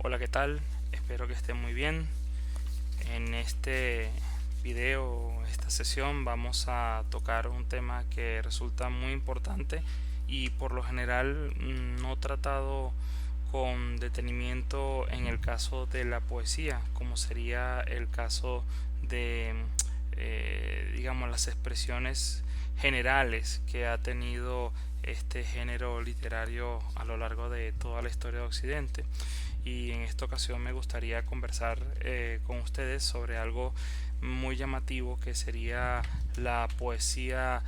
Hola, ¿qué tal? Espero que estén muy bien. En este video, esta sesión, vamos a tocar un tema que resulta muy importante y por lo general no tratado con detenimiento en el caso de la poesía, como sería el caso de, digamos, las expresiones generales que ha tenido este género literario a lo largo de toda la historia de Occidente. Y en esta ocasión me gustaría conversar con ustedes sobre algo muy llamativo que sería la poesía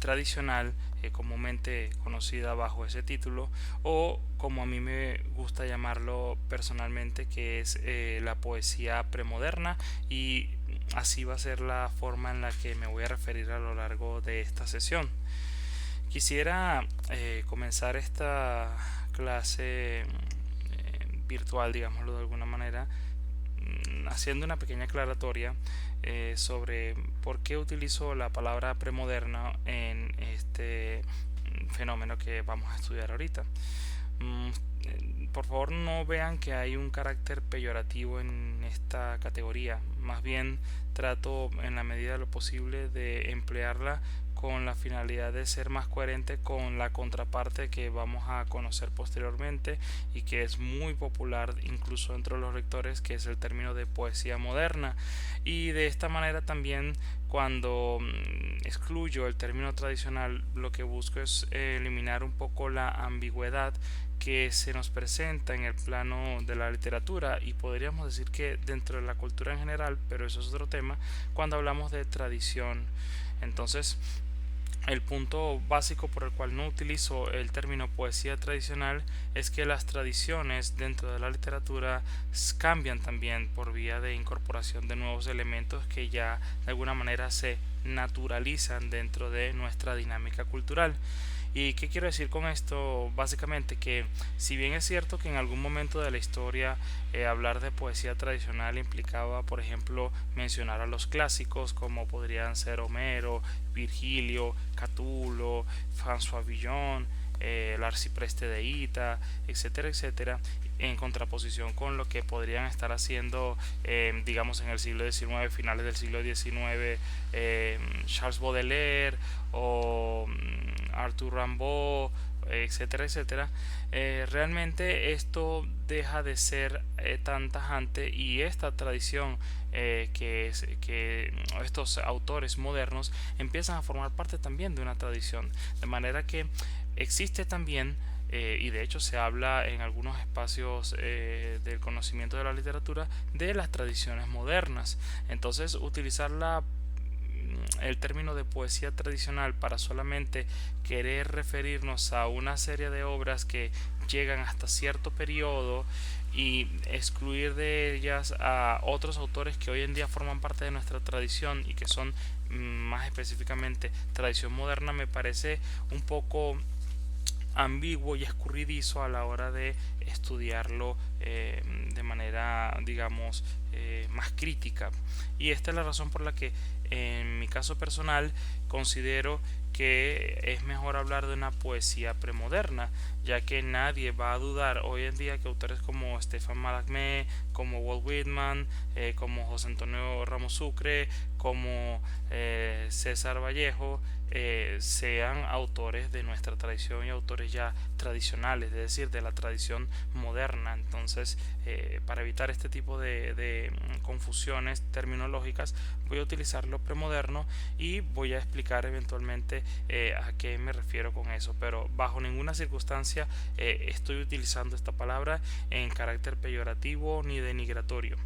tradicional, comúnmente conocida bajo ese título, o como a mí me gusta llamarlo personalmente, que es la poesía premoderna, y así va a ser la forma en la que me voy a referir a lo largo de esta sesión. Quisiera comenzar esta clase virtual, digámoslo de alguna manera, haciendo una pequeña aclaratoria sobre por qué utilizo la palabra premoderna en este fenómeno que vamos a estudiar ahorita. Mm, por favor, no vean que hay un carácter peyorativo en esta categoría. Más bien trato en la medida de lo posible de emplearla con la finalidad de ser más coherente con la contraparte que vamos a conocer posteriormente y que es muy popular incluso entre los lectores, que es el término de poesía moderna. Y de esta manera también, cuando excluyo el término tradicional, lo que busco es eliminar un poco la ambigüedad que se nos presenta en el plano de la literatura, y podríamos decir que dentro de la cultura en general, pero eso es otro tema, cuando hablamos de tradición. Entonces, el punto básico por el cual no utilizo el término poesía tradicional es que las tradiciones dentro de la literatura cambian también por vía de incorporación de nuevos elementos que ya de alguna manera se naturalizan dentro de nuestra dinámica cultural. ¿Y qué quiero decir con esto? Básicamente que si bien es cierto que en algún momento de la historia hablar de poesía tradicional implicaba, por ejemplo, mencionar a los clásicos como podrían ser Homero, Virgilio, Catulo, François Villon, el arcipreste de Ita, etcétera, etcétera, en contraposición con lo que podrían estar haciendo, digamos, en el siglo XIX, finales del siglo XIX, Charles Baudelaire o Arthur Rimbaud, etcétera, etcétera. Realmente esto deja de ser tan tajante, y esta tradición que estos autores modernos empiezan a formar parte también de una tradición, de manera que existe también, y de hecho se habla en algunos espacios del conocimiento de la literatura, de las tradiciones modernas. Entonces, utilizar el término de poesía tradicional para solamente querer referirnos a una serie de obras que llegan hasta cierto periodo y excluir de ellas a otros autores que hoy en día forman parte de nuestra tradición y que son más específicamente tradición moderna, me parece un poco ambiguo y escurridizo a la hora de estudiarlo de manera, digamos, más crítica. Y esta es la razón por la que en mi caso personal considero que es mejor hablar de una poesía premoderna, ya que nadie va a dudar hoy en día que autores como Stefan Mallarmé, como Walt Whitman, como José Antonio Ramos Sucre, como César Vallejo, sean autores de nuestra tradición y autores ya tradicionales, es decir, de la tradición moderna. Entonces, para evitar este tipo de confusiones terminológicas, voy a utilizar lo premoderno y voy a explicar eventualmente a qué me refiero con eso, pero bajo ninguna circunstancia estoy utilizando esta palabra en carácter peyorativo ni denigratorio.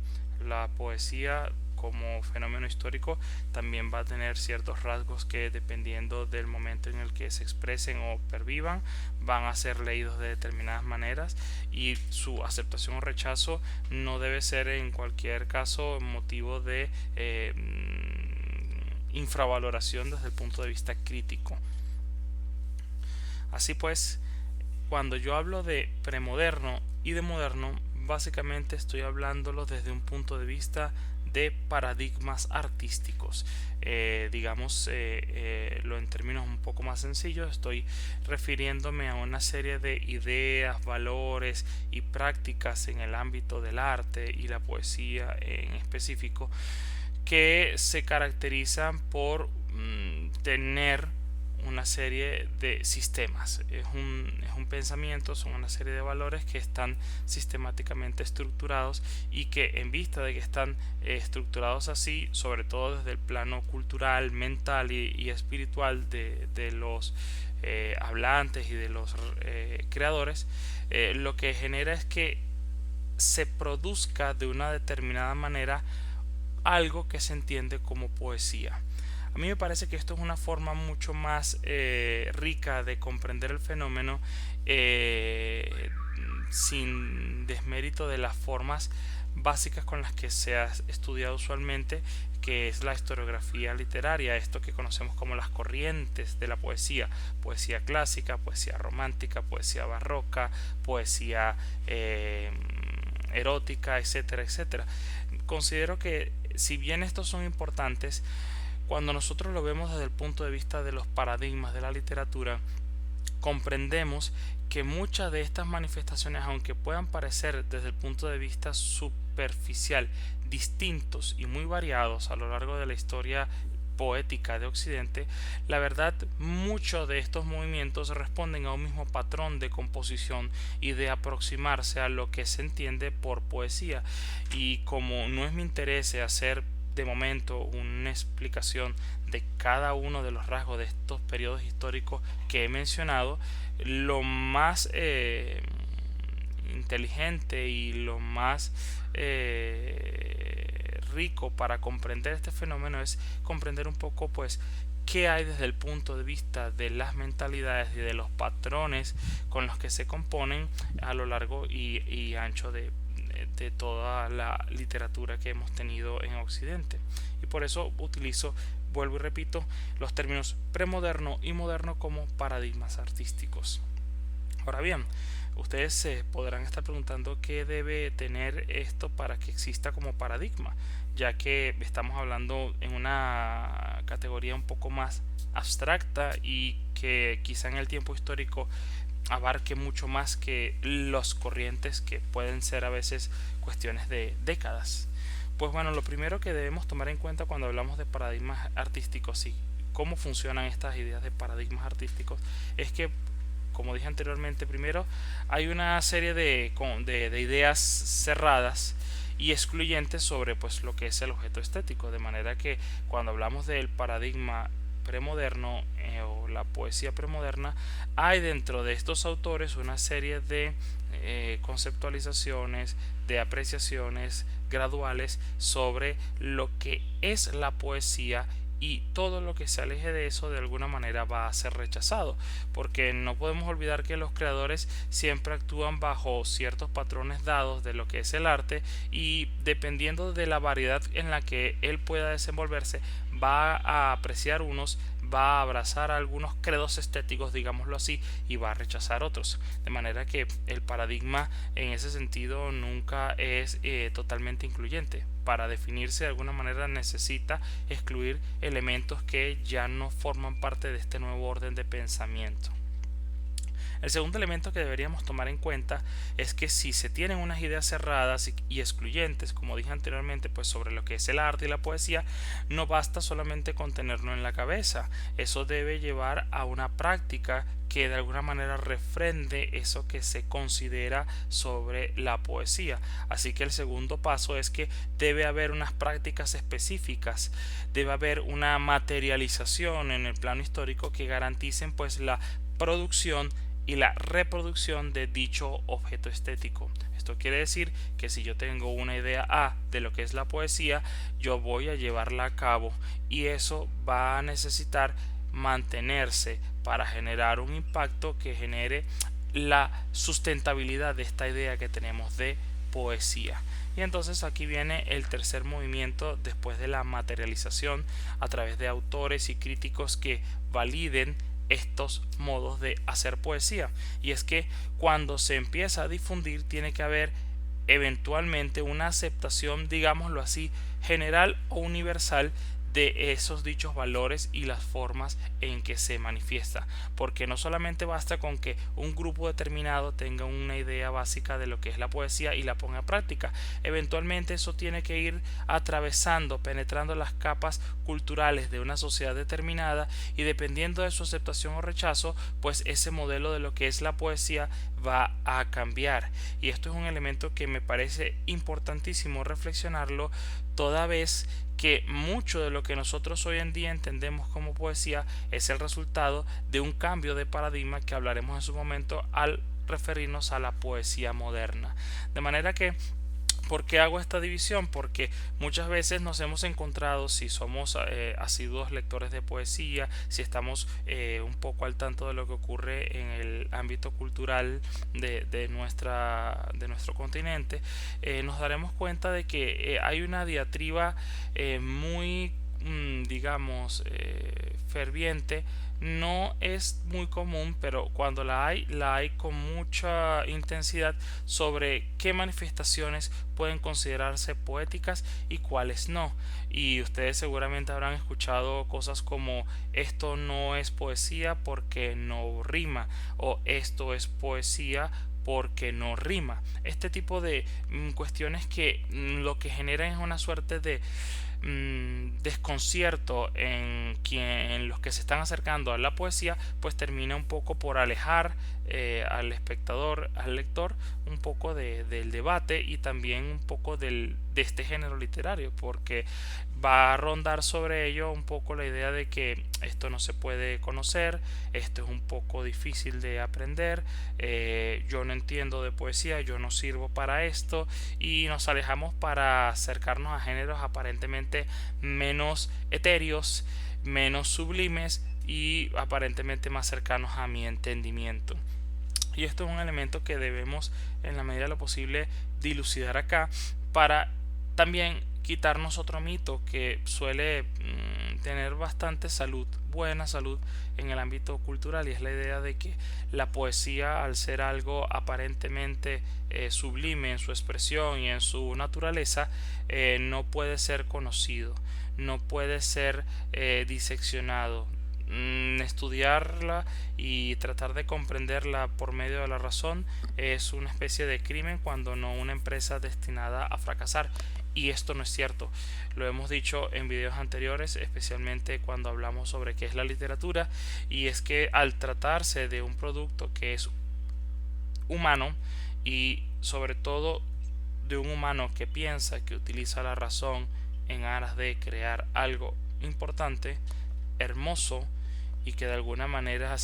La poesía como fenómeno histórico también va a tener ciertos rasgos que, dependiendo del momento en el que se expresen o pervivan, van a ser leídos de determinadas maneras, y su aceptación o rechazo no debe ser en cualquier caso motivo de infravaloración desde el punto de vista crítico. Así pues, cuando yo hablo de premoderno y de moderno, básicamente estoy hablándolo desde un punto de vista de paradigmas artísticos. Lo en términos un poco más sencillos, estoy refiriéndome a una serie de ideas, valores y prácticas en el ámbito del arte y la poesía en específico, que se caracterizan por tener una serie de sistemas. Es un pensamiento, son una serie de valores que están sistemáticamente estructurados y que, en vista de que están estructurados así, sobre todo desde el plano cultural, mental y espiritual de los hablantes y de los creadores, lo que genera es que se produzca de una determinada manera algo que se entiende como poesía. A mí me parece que esto es una forma mucho más rica de comprender el fenómeno, sin desmérito de las formas básicas con las que se ha estudiado usualmente, que es la historiografía literaria, esto que conocemos como las corrientes de la poesía: poesía clásica, poesía romántica, poesía barroca, poesía erótica, etcétera, etcétera. Considero que, si bien estos son importantes, cuando nosotros lo vemos desde el punto de vista de los paradigmas de la literatura, comprendemos que muchas de estas manifestaciones, aunque puedan parecer desde el punto de vista superficial distintos y muy variados a lo largo de la historia poética de Occidente, la verdad, muchos de estos movimientos responden a un mismo patrón de composición y de aproximarse a lo que se entiende por poesía. Y como no es mi interés hacer de momento una explicación de cada uno de los rasgos de estos periodos históricos que he mencionado, lo más inteligente y lo más rico para comprender este fenómeno es comprender un poco, pues, qué hay desde el punto de vista de las mentalidades y de los patrones con los que se componen a lo largo y ancho de toda la literatura que hemos tenido en Occidente. Y por eso utilizo, vuelvo y repito, los términos premoderno y moderno como paradigmas artísticos. Ahora bien, ustedes se podrán estar preguntando qué debe tener esto para que exista como paradigma, ya que estamos hablando en una categoría un poco más abstracta y que quizá en el tiempo histórico abarque mucho más que los corrientes, que pueden ser a veces cuestiones de décadas. Pues bueno, lo primero que debemos tomar en cuenta cuando hablamos de paradigmas artísticos y cómo funcionan estas ideas de paradigmas artísticos es que, como dije anteriormente, primero hay una serie de ideas cerradas y excluyentes sobre, pues, lo que es el objeto estético, de manera que cuando hablamos del paradigma premoderno o la poesía premoderna, hay dentro de estos autores una serie de conceptualizaciones, de apreciaciones graduales sobre lo que es la poesía, y todo lo que se aleje de eso de alguna manera va a ser rechazado, porque no podemos olvidar que los creadores siempre actúan bajo ciertos patrones dados de lo que es el arte, y dependiendo de la variedad en la que él pueda desenvolverse, va a apreciar unos, va a abrazar algunos credos estéticos, digámoslo así, y va a rechazar otros, de manera que el paradigma en ese sentido nunca es totalmente incluyente. Para definirse de alguna manera necesita excluir elementos que ya no forman parte de este nuevo orden de pensamiento. El segundo elemento que deberíamos tomar en cuenta es que si se tienen unas ideas cerradas y excluyentes, como dije anteriormente, pues sobre lo que es el arte y la poesía, no basta solamente con tenerlo en la cabeza. Eso debe llevar a una práctica que de alguna manera refrende eso que se considera sobre la poesía. Así que el segundo paso es que debe haber unas prácticas específicas, debe haber una materialización en el plano histórico que garanticen, pues, la producción y la reproducción de dicho objeto estético. Esto quiere decir que si yo tengo una idea A de lo que es la poesía, yo voy a llevarla a cabo, y eso va a necesitar mantenerse para generar un impacto que genere la sustentabilidad de esta idea que tenemos de poesía. Y entonces aquí viene el tercer movimiento después de la materialización, a través de autores y críticos que validen estos modos de hacer poesía, y es que cuando se empieza a difundir tiene que haber eventualmente una aceptación, digámoslo así, general o universal de esos dichos valores y las formas en que se manifiesta, porque no solamente basta con que un grupo determinado tenga una idea básica de lo que es la poesía y la ponga en práctica. Eventualmente eso tiene que ir atravesando, penetrando las capas culturales de una sociedad determinada, y dependiendo de su aceptación o rechazo, pues ese modelo de lo que es la poesía va a cambiar. Y esto es un elemento que me parece importantísimo reflexionarlo, toda vez que mucho de lo que nosotros hoy en día entendemos como poesía es el resultado de un cambio de paradigma que hablaremos en su momento al referirnos a la poesía moderna. De manera que, ¿por qué hago esta división? Porque muchas veces nos hemos encontrado, si somos asiduos lectores de poesía, si estamos un poco al tanto de lo que ocurre en el ámbito cultural de nuestro continente, nos daremos cuenta de que hay una diatriba muy, digamos, ferviente. No es muy común, pero cuando la hay con mucha intensidad, sobre qué manifestaciones pueden considerarse poéticas y cuáles no. Y ustedes seguramente habrán escuchado cosas como: esto no es poesía porque no rima, o esto es poesía porque no rima. Este tipo de cuestiones que lo que generan es una suerte de desconcierto en los que se están acercando a la poesía, pues termina un poco por alejar al espectador, al lector, un poco del debate y también un poco de este género literario, porque va a rondar sobre ello un poco la idea de que esto no se puede conocer, esto es un poco difícil de aprender, yo no entiendo de poesía, yo no sirvo para esto, y nos alejamos para acercarnos a géneros aparentemente menos etéreos, menos sublimes y aparentemente más cercanos a mi entendimiento. Y esto es un elemento que debemos, en la medida de lo posible, dilucidar acá, para también quitarnos otro mito que suele tener bastante salud, buena salud en el ámbito cultural, y es la idea de que la poesía, al ser algo aparentemente sublime en su expresión y en su naturaleza, no puede ser conocido, no puede ser diseccionado. Estudiarla y tratar de comprenderla por medio de la razón es una especie de crimen, cuando no una empresa destinada a fracasar. Y esto no es cierto. Lo hemos dicho en videos anteriores, especialmente cuando hablamos sobre qué es la literatura, y es que al tratarse de un producto que es humano, y sobre todo de un humano que piensa, que utiliza la razón en aras de crear algo importante, hermoso, y que de alguna manera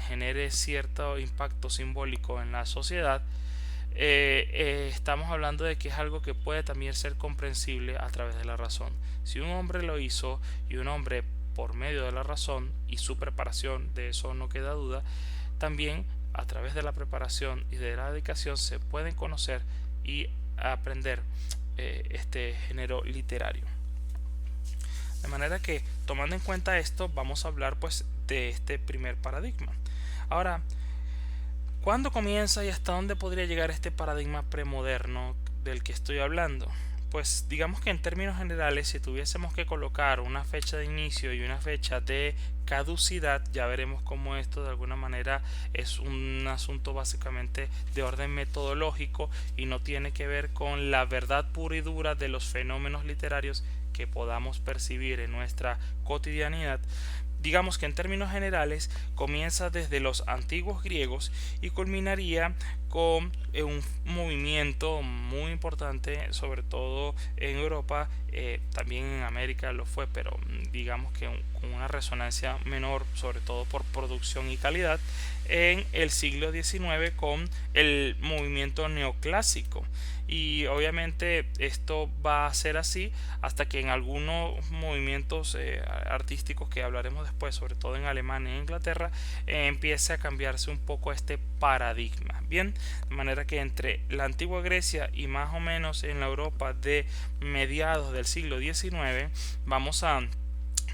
genere cierto impacto simbólico en la sociedad, estamos hablando de que es algo que puede también ser comprensible a través de la razón. Si un hombre lo hizo, y un hombre por medio de la razón y su preparación, de eso no queda duda, también a través de la preparación y de la dedicación se pueden conocer y aprender este género literario. De manera que, tomando en cuenta esto, vamos a hablar pues de este primer paradigma. Ahora, ¿cuándo comienza y hasta dónde podría llegar este paradigma premoderno del que estoy hablando? Pues digamos que en términos generales, si tuviésemos que colocar una fecha de inicio y una fecha de caducidad, ya veremos cómo esto de alguna manera es un asunto básicamente de orden metodológico y no tiene que ver con la verdad pura y dura de los fenómenos literarios que podamos percibir en nuestra cotidianidad. Digamos que en términos generales comienza desde los antiguos griegos y culminaría con un movimiento muy importante, sobre todo en Europa, también en América lo fue, pero digamos que con una resonancia menor, sobre todo por producción y calidad, en el siglo XIX con el movimiento neoclásico. Y obviamente esto va a ser así hasta que en algunos movimientos artísticos que hablaremos después, sobre todo en Alemania e Inglaterra, empiece a cambiarse un poco este paradigma. Bien, de manera que entre la antigua Grecia y más o menos en la Europa de mediados del siglo XIX, vamos a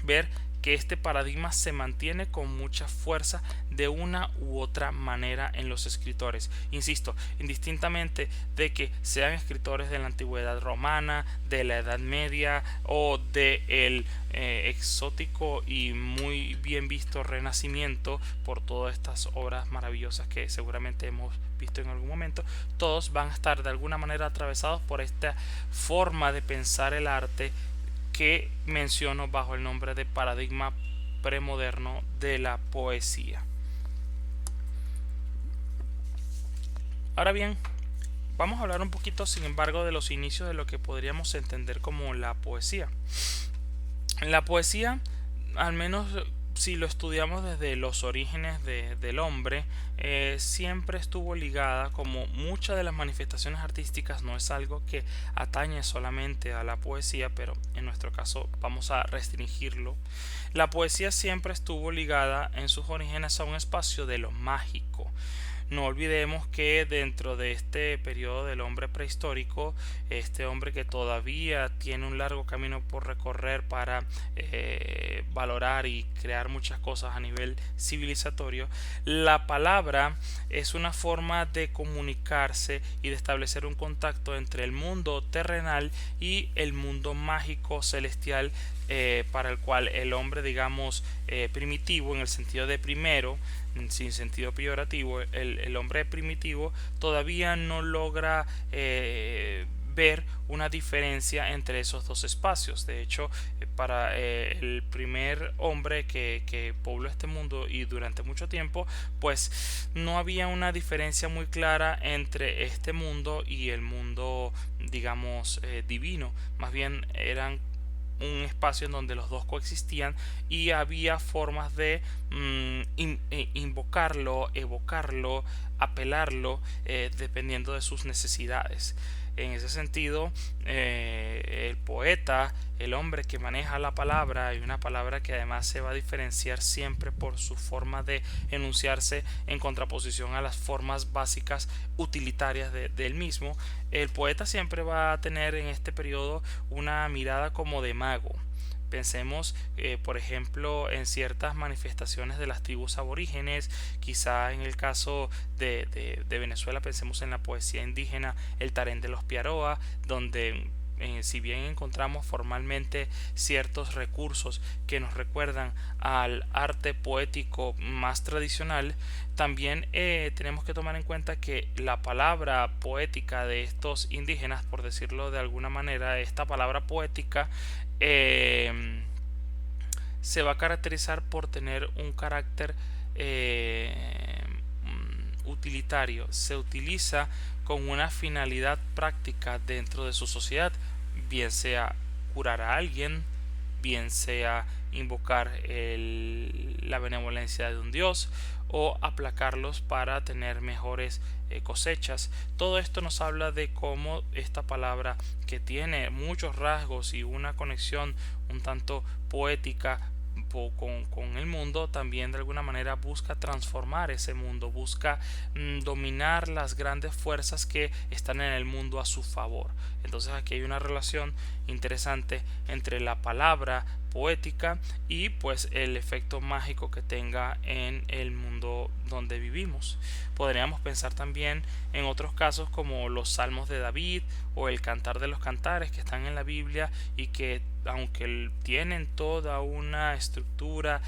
ver que este paradigma se mantiene con mucha fuerza de una u otra manera en los escritores. Insisto, indistintamente de que sean escritores de la antigüedad romana, de la Edad Media o de el exótico y muy bien visto Renacimiento, por todas estas obras maravillosas que seguramente hemos visto en algún momento, todos van a estar de alguna manera atravesados por esta forma de pensar el arte que menciono bajo el nombre de paradigma premoderno de la poesía. Ahora bien, vamos a hablar un poquito, sin embargo, de los inicios de lo que podríamos entender como la poesía. La poesía, al menos si lo estudiamos desde los orígenes del hombre, siempre estuvo ligada, como muchas de las manifestaciones artísticas, no es algo que atañe solamente a la poesía, pero en nuestro caso vamos a restringirlo. La poesía siempre estuvo ligada en sus orígenes a un espacio de lo mágico. No olvidemos que dentro de este periodo del hombre prehistórico, este hombre que todavía tiene un largo camino por recorrer para valorar y crear muchas cosas a nivel civilizatorio, la palabra es una forma de comunicarse y de establecer un contacto entre el mundo terrenal y el mundo mágico celestial, para el cual el hombre, digamos, primitivo, en el sentido de primero, sin sentido peyorativo, el hombre primitivo todavía no logra ver una diferencia entre esos dos espacios. De hecho, para el primer hombre que pobló este mundo y durante mucho tiempo, pues no había una diferencia muy clara entre este mundo y el mundo, digamos, divino. Más bien eran un espacio en donde los dos coexistían y había formas de invocarlo, evocarlo, apelarlo, dependiendo de sus necesidades. En ese sentido, el poeta, el hombre que maneja la palabra, y una palabra que además se va a diferenciar siempre por su forma de enunciarse en contraposición a las formas básicas utilitarias del mismo, el poeta siempre va a tener en este periodo una mirada como de mago. Pensemos, por ejemplo, en ciertas manifestaciones de las tribus aborígenes, quizá en el caso de Venezuela, pensemos en la poesía indígena, el Tarén de los Piaroa, donde si bien encontramos formalmente ciertos recursos que nos recuerdan al arte poético más tradicional, también tenemos que tomar en cuenta que la palabra poética de estos indígenas, por decirlo de alguna manera, esta palabra poética se va a caracterizar por tener un carácter utilitario. Se utiliza con una finalidad práctica dentro de su sociedad, bien sea curar a alguien, bien sea invocar la benevolencia de un dios o aplacarlos para tener mejores cosechas. Todo esto nos habla de cómo esta palabra, que tiene muchos rasgos y una conexión un tanto poética con el mundo, también de alguna manera busca transformar ese mundo, busca dominar las grandes fuerzas que están en el mundo a su favor. Entonces aquí hay una relación interesante entre la palabra poética y pues el efecto mágico que tenga en el mundo donde vivimos. Podríamos pensar también en otros casos como los salmos de David o el cantar de los cantares que están en la Biblia y que, aunque tienen toda una estructura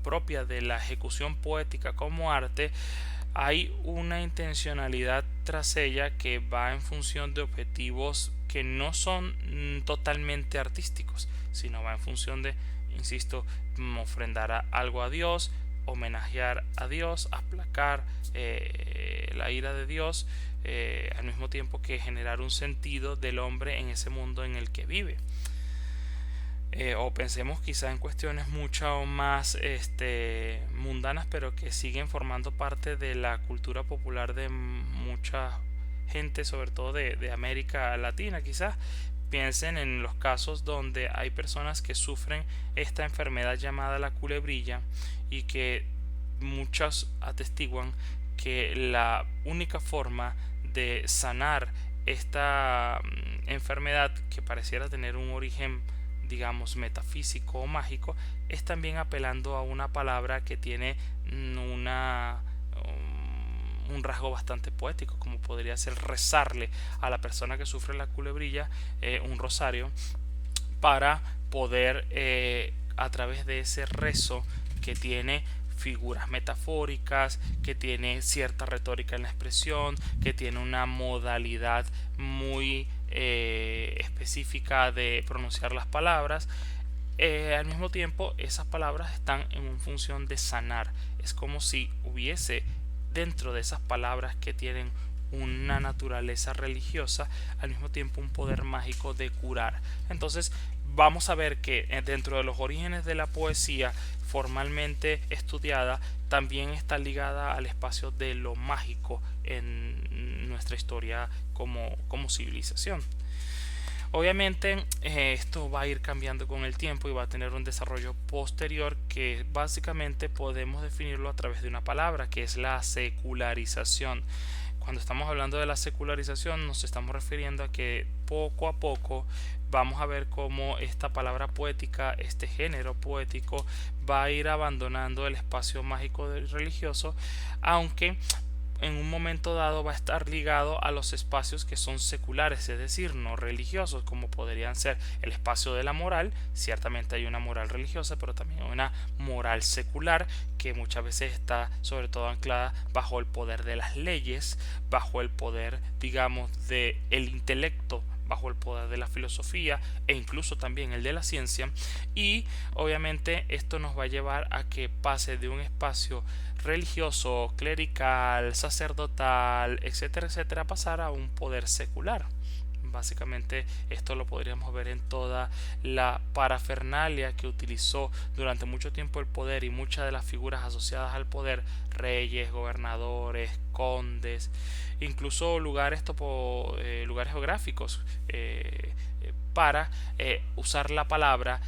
propia de la ejecución poética como arte, hay una intencionalidad tras ella que va en función de objetivos que no son totalmente artísticos, sino va en función de, insisto, ofrendar algo a Dios, homenajear a Dios, aplacar la ira de Dios, al mismo tiempo que generar un sentido del hombre en ese mundo en el que vive. O pensemos quizá en cuestiones mucho más mundanas, pero que siguen formando parte de la cultura popular de mucha gente, sobre todo de América Latina. Quizás piensen en los casos donde hay personas que sufren esta enfermedad llamada la culebrilla y que muchos atestiguan que la única forma de sanar esta enfermedad, que pareciera tener un origen digamos, metafísico o mágico, es también apelando a una palabra que tiene un rasgo bastante poético, como podría ser rezarle a la persona que sufre la culebrilla un rosario, para poder a través de ese rezo que tiene figuras metafóricas, que tiene cierta retórica en la expresión, que tiene una modalidad muy específica de pronunciar las palabras. Al mismo tiempo, esas palabras están en función de sanar. Es como si hubiese dentro de esas palabras que tienen una naturaleza religiosa, al mismo tiempo un poder mágico de curar. Entonces, vamos a ver que dentro de los orígenes de la poesía formalmente estudiada, también está ligada al espacio de lo mágico en nuestra historia como civilización. Obviamente esto va a ir cambiando con el tiempo y va a tener un desarrollo posterior que básicamente podemos definirlo a través de una palabra, que es la secularización. Cuando estamos hablando de la secularización nos estamos refiriendo a que poco a poco vamos a ver cómo esta palabra poética, este género poético, va a ir abandonando el espacio mágico del religioso, aunque en un momento dado va a estar ligado a los espacios que son seculares, es decir, no religiosos, como podrían ser el espacio de la moral. Ciertamente hay una moral religiosa, pero también hay una moral secular que muchas veces está sobre todo anclada bajo el poder de las leyes, bajo el poder, digamos, del intelecto, bajo el poder de la filosofía e incluso también el de la ciencia. Y obviamente esto nos va a llevar a que pase de un espacio religioso, clerical, sacerdotal, etcétera, etcétera, a pasar a un poder secular. Básicamente esto lo podríamos ver en toda la parafernalia que utilizó durante mucho tiempo el poder y muchas de las figuras asociadas al poder, reyes, gobernadores, condes, incluso lugares geográficos, para usar la palabra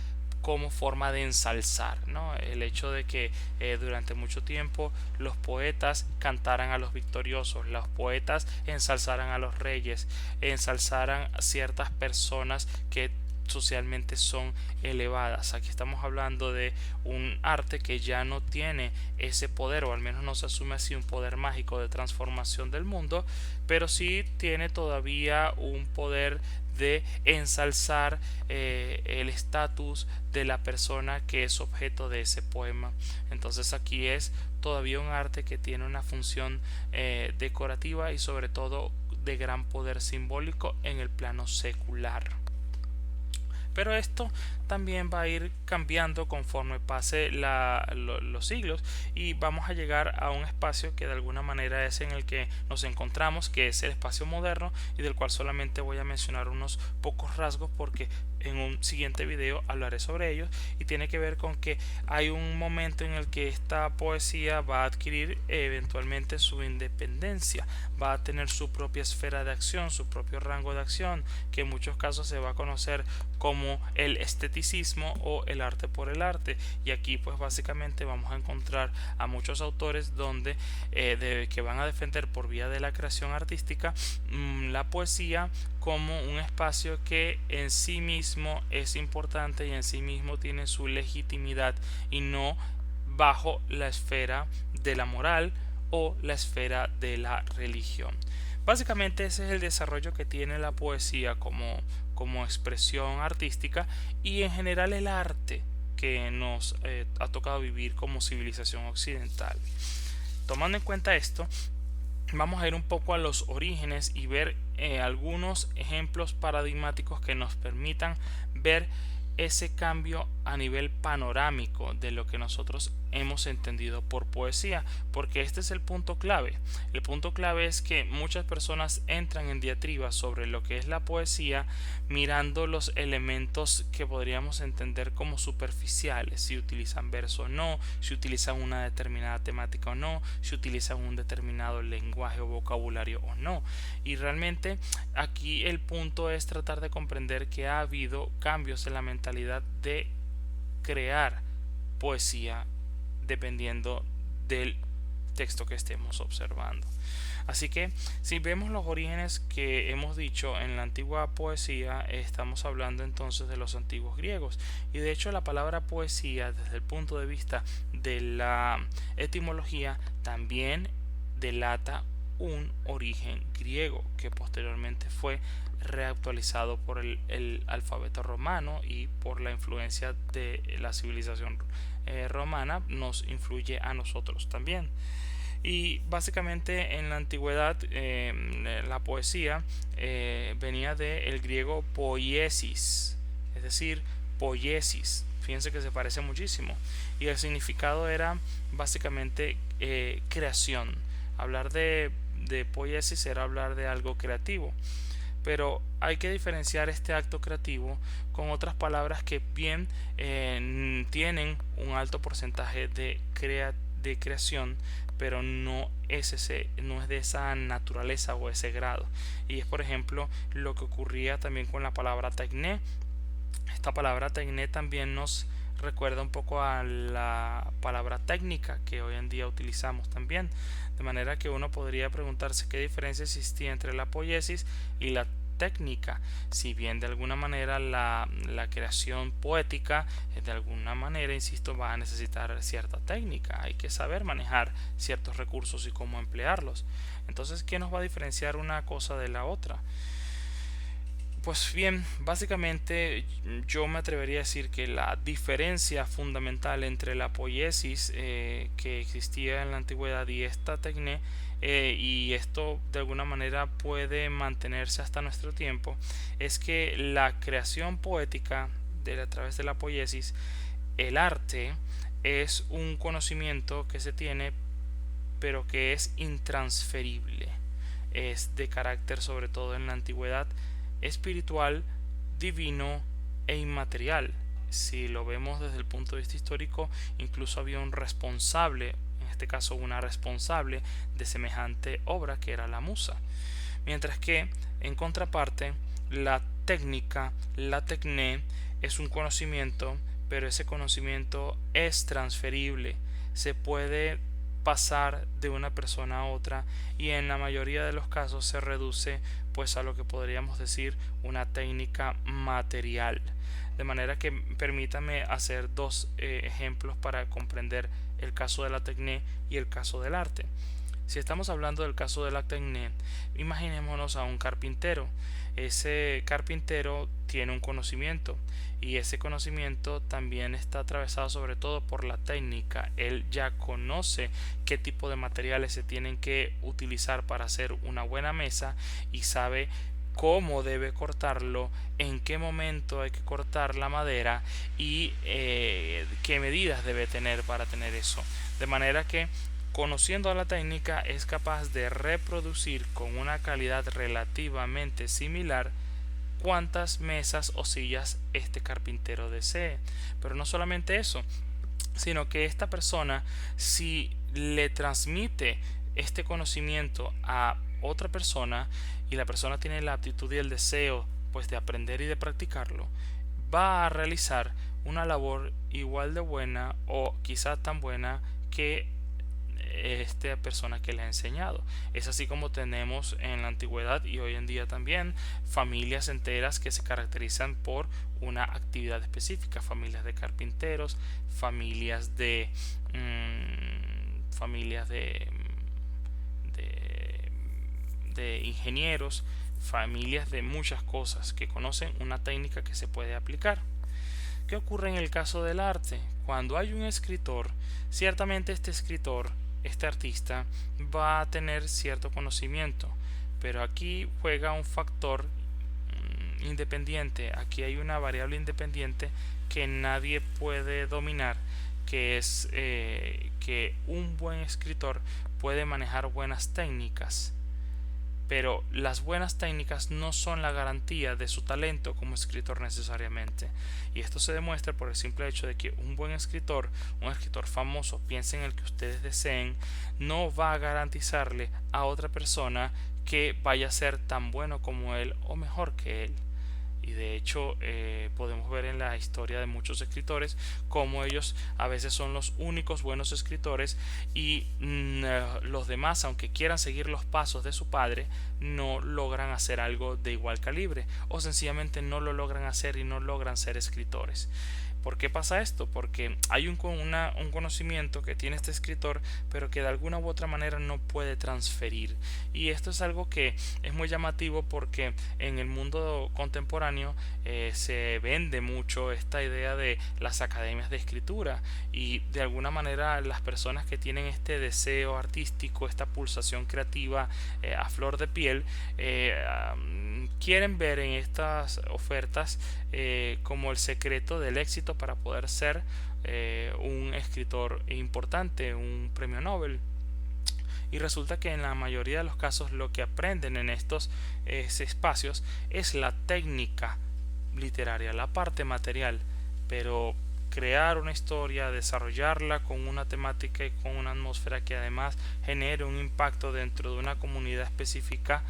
como forma de ensalzar, ¿no? El hecho de que durante mucho tiempo los poetas cantaran a los victoriosos, los poetas ensalzaran a los reyes, ensalzaran a ciertas personas que socialmente son elevadas. Aquí estamos hablando de un arte que ya no tiene ese poder, o al menos no se asume así un poder mágico de transformación del mundo, pero sí tiene todavía un poder de ensalzar el estatus de la persona que es objeto de ese poema. Entonces aquí es todavía un arte que tiene una función decorativa y sobre todo de gran poder simbólico en el plano secular. Pero esto también va a ir cambiando conforme pase los siglos, y vamos a llegar a un espacio que de alguna manera es en el que nos encontramos, que es el espacio moderno, y del cual solamente voy a mencionar unos pocos rasgos porque en un siguiente video hablaré sobre ellos, y tiene que ver con que hay un momento en el que esta poesía va a adquirir eventualmente su independencia, va a tener su propia esfera de acción, su propio rango de acción, que en muchos casos se va a conocer como el esteticismo o el arte por el arte. Y aquí pues básicamente vamos a encontrar a muchos autores donde que van a defender por vía de la creación artística la poesía como un espacio que en sí mismo es importante y en sí mismo tiene su legitimidad, y no bajo la esfera de la moral o la esfera de la religión. Básicamente ese es el desarrollo que tiene la poesía como expresión artística, y en general el arte que nos ha tocado vivir como civilización occidental. Tomando en cuenta esto, vamos a ir un poco a los orígenes y ver algunos ejemplos paradigmáticos que nos permitan ver ese cambio a nivel panorámico de lo que nosotros hemos entendido por poesía, porque este es el punto clave. El punto clave es que muchas personas entran en diatriba sobre lo que es la poesía mirando los elementos que podríamos entender como superficiales: si utilizan verso o no, si utilizan una determinada temática o no, si utilizan un determinado lenguaje o vocabulario o no. Y realmente aquí el punto es tratar de comprender que ha habido cambios en la mentalidad de crear poesía dependiendo del texto que estemos observando. Así que si vemos los orígenes que hemos dicho en la antigua poesía, estamos hablando entonces de los antiguos griegos. Y de hecho la palabra poesía, desde el punto de vista de la etimología, también delata un origen griego que posteriormente fue reactualizado por el alfabeto romano, y por la influencia de la civilización romana nos influye a nosotros también. Y básicamente en la antigüedad la poesía venía del griego poiesis, es decir, poiesis. Fíjense que se parece muchísimo. Y el significado era básicamente creación. Hablar de poiesis era hablar de algo creativo. Pero hay que diferenciar este acto creativo con otras palabras que bien tienen un alto porcentaje de creación, pero no es de esa naturaleza o ese grado. Y es por ejemplo lo que ocurría también con la palabra tecné. Esta palabra tecné también nos recuerda un poco a la palabra técnica que hoy en día utilizamos también, de manera que uno podría preguntarse qué diferencia existía entre la poiesis y la técnica. Si bien de alguna manera la creación poética de alguna manera, insisto, va a necesitar cierta técnica, hay que saber manejar ciertos recursos y cómo emplearlos. Entonces, ¿qué nos va a diferenciar una cosa de la otra? Pues bien, básicamente yo me atrevería a decir que la diferencia fundamental entre la poiesis que existía en la antigüedad y esta tecné, y esto de alguna manera puede mantenerse hasta nuestro tiempo, es que la creación poética a través de la poiesis, el arte, es un conocimiento que se tiene pero que es intransferible, es de carácter, sobre todo en la antigüedad, espiritual, divino e inmaterial. Si lo vemos desde el punto de vista histórico, incluso había un responsable, en este caso una responsable de semejante obra, que era la musa. Mientras que, en contraparte, la técnica, la tecné, es un conocimiento, pero ese conocimiento es transferible, se puede pasar de una persona a otra, y en la mayoría de los casos se reduce pues a lo que podríamos decir una técnica material. De manera que permítame hacer dos ejemplos para comprender el caso de la tecné y el caso del arte. Si estamos hablando del caso de la tecné, imaginémonos a un carpintero. Ese carpintero tiene un conocimiento, y ese conocimiento también está atravesado sobre todo por la técnica. Él ya conoce qué tipo de materiales se tienen que utilizar para hacer una buena mesa, y sabe cómo debe cortarlo, en qué momento hay que cortar la madera, y qué medidas debe tener para tener eso. De manera que, conociendo la técnica, es capaz de reproducir con una calidad relativamente similar cuantas mesas o sillas este carpintero desee. Pero no solamente eso, sino que esta persona, si le transmite este conocimiento a otra persona, y la persona tiene la aptitud y el deseo pues de aprender y de practicarlo, va a realizar una labor igual de buena, o quizá tan buena, que esta persona que le ha enseñado. Es así como tenemos en la antigüedad y hoy en día también familias enteras que se caracterizan por una actividad específica: familias de carpinteros, familias de familias de ingenieros, familias de muchas cosas que conocen una técnica que se puede aplicar. ¿Qué ocurre en el caso del arte? Cuando hay un escritor, ciertamente este escritor, este artista, va a tener cierto conocimiento, pero aquí juega un factor independiente. Aquí hay una variable independiente que nadie puede dominar, que es que un buen escritor puede manejar buenas técnicas, pero las buenas técnicas no son la garantía de su talento como escritor necesariamente. Y esto se demuestra por el simple hecho de que un buen escritor, un escritor famoso, piensen en el que ustedes deseen, no va a garantizarle a otra persona que vaya a ser tan bueno como él o mejor que él. y de hecho podemos ver en la historia de muchos escritores cómo ellos a veces son los únicos buenos escritores y los demás, aunque quieran seguir los pasos de su padre, no logran hacer algo de igual calibre o sencillamente no lo logran hacer y no logran ser escritores. ¿Por qué pasa esto? Porque hay un conocimiento que tiene este escritor, pero que de alguna u otra manera no puede transferir. Y esto es algo que es muy llamativo porque en el mundo contemporáneo se vende mucho esta idea de las academias de escritura, y de alguna manera las personas que tienen este deseo artístico, esta pulsación creativa a flor de piel, quieren ver en estas ofertas como el secreto del éxito para poder ser un escritor importante, un premio Nobel. Y resulta que en la mayoría de los casos lo que aprenden en estos espacios es la técnica literaria, la parte material, pero crear una historia, desarrollarla con una temática y con una atmósfera que además genere un impacto dentro de una comunidad específica,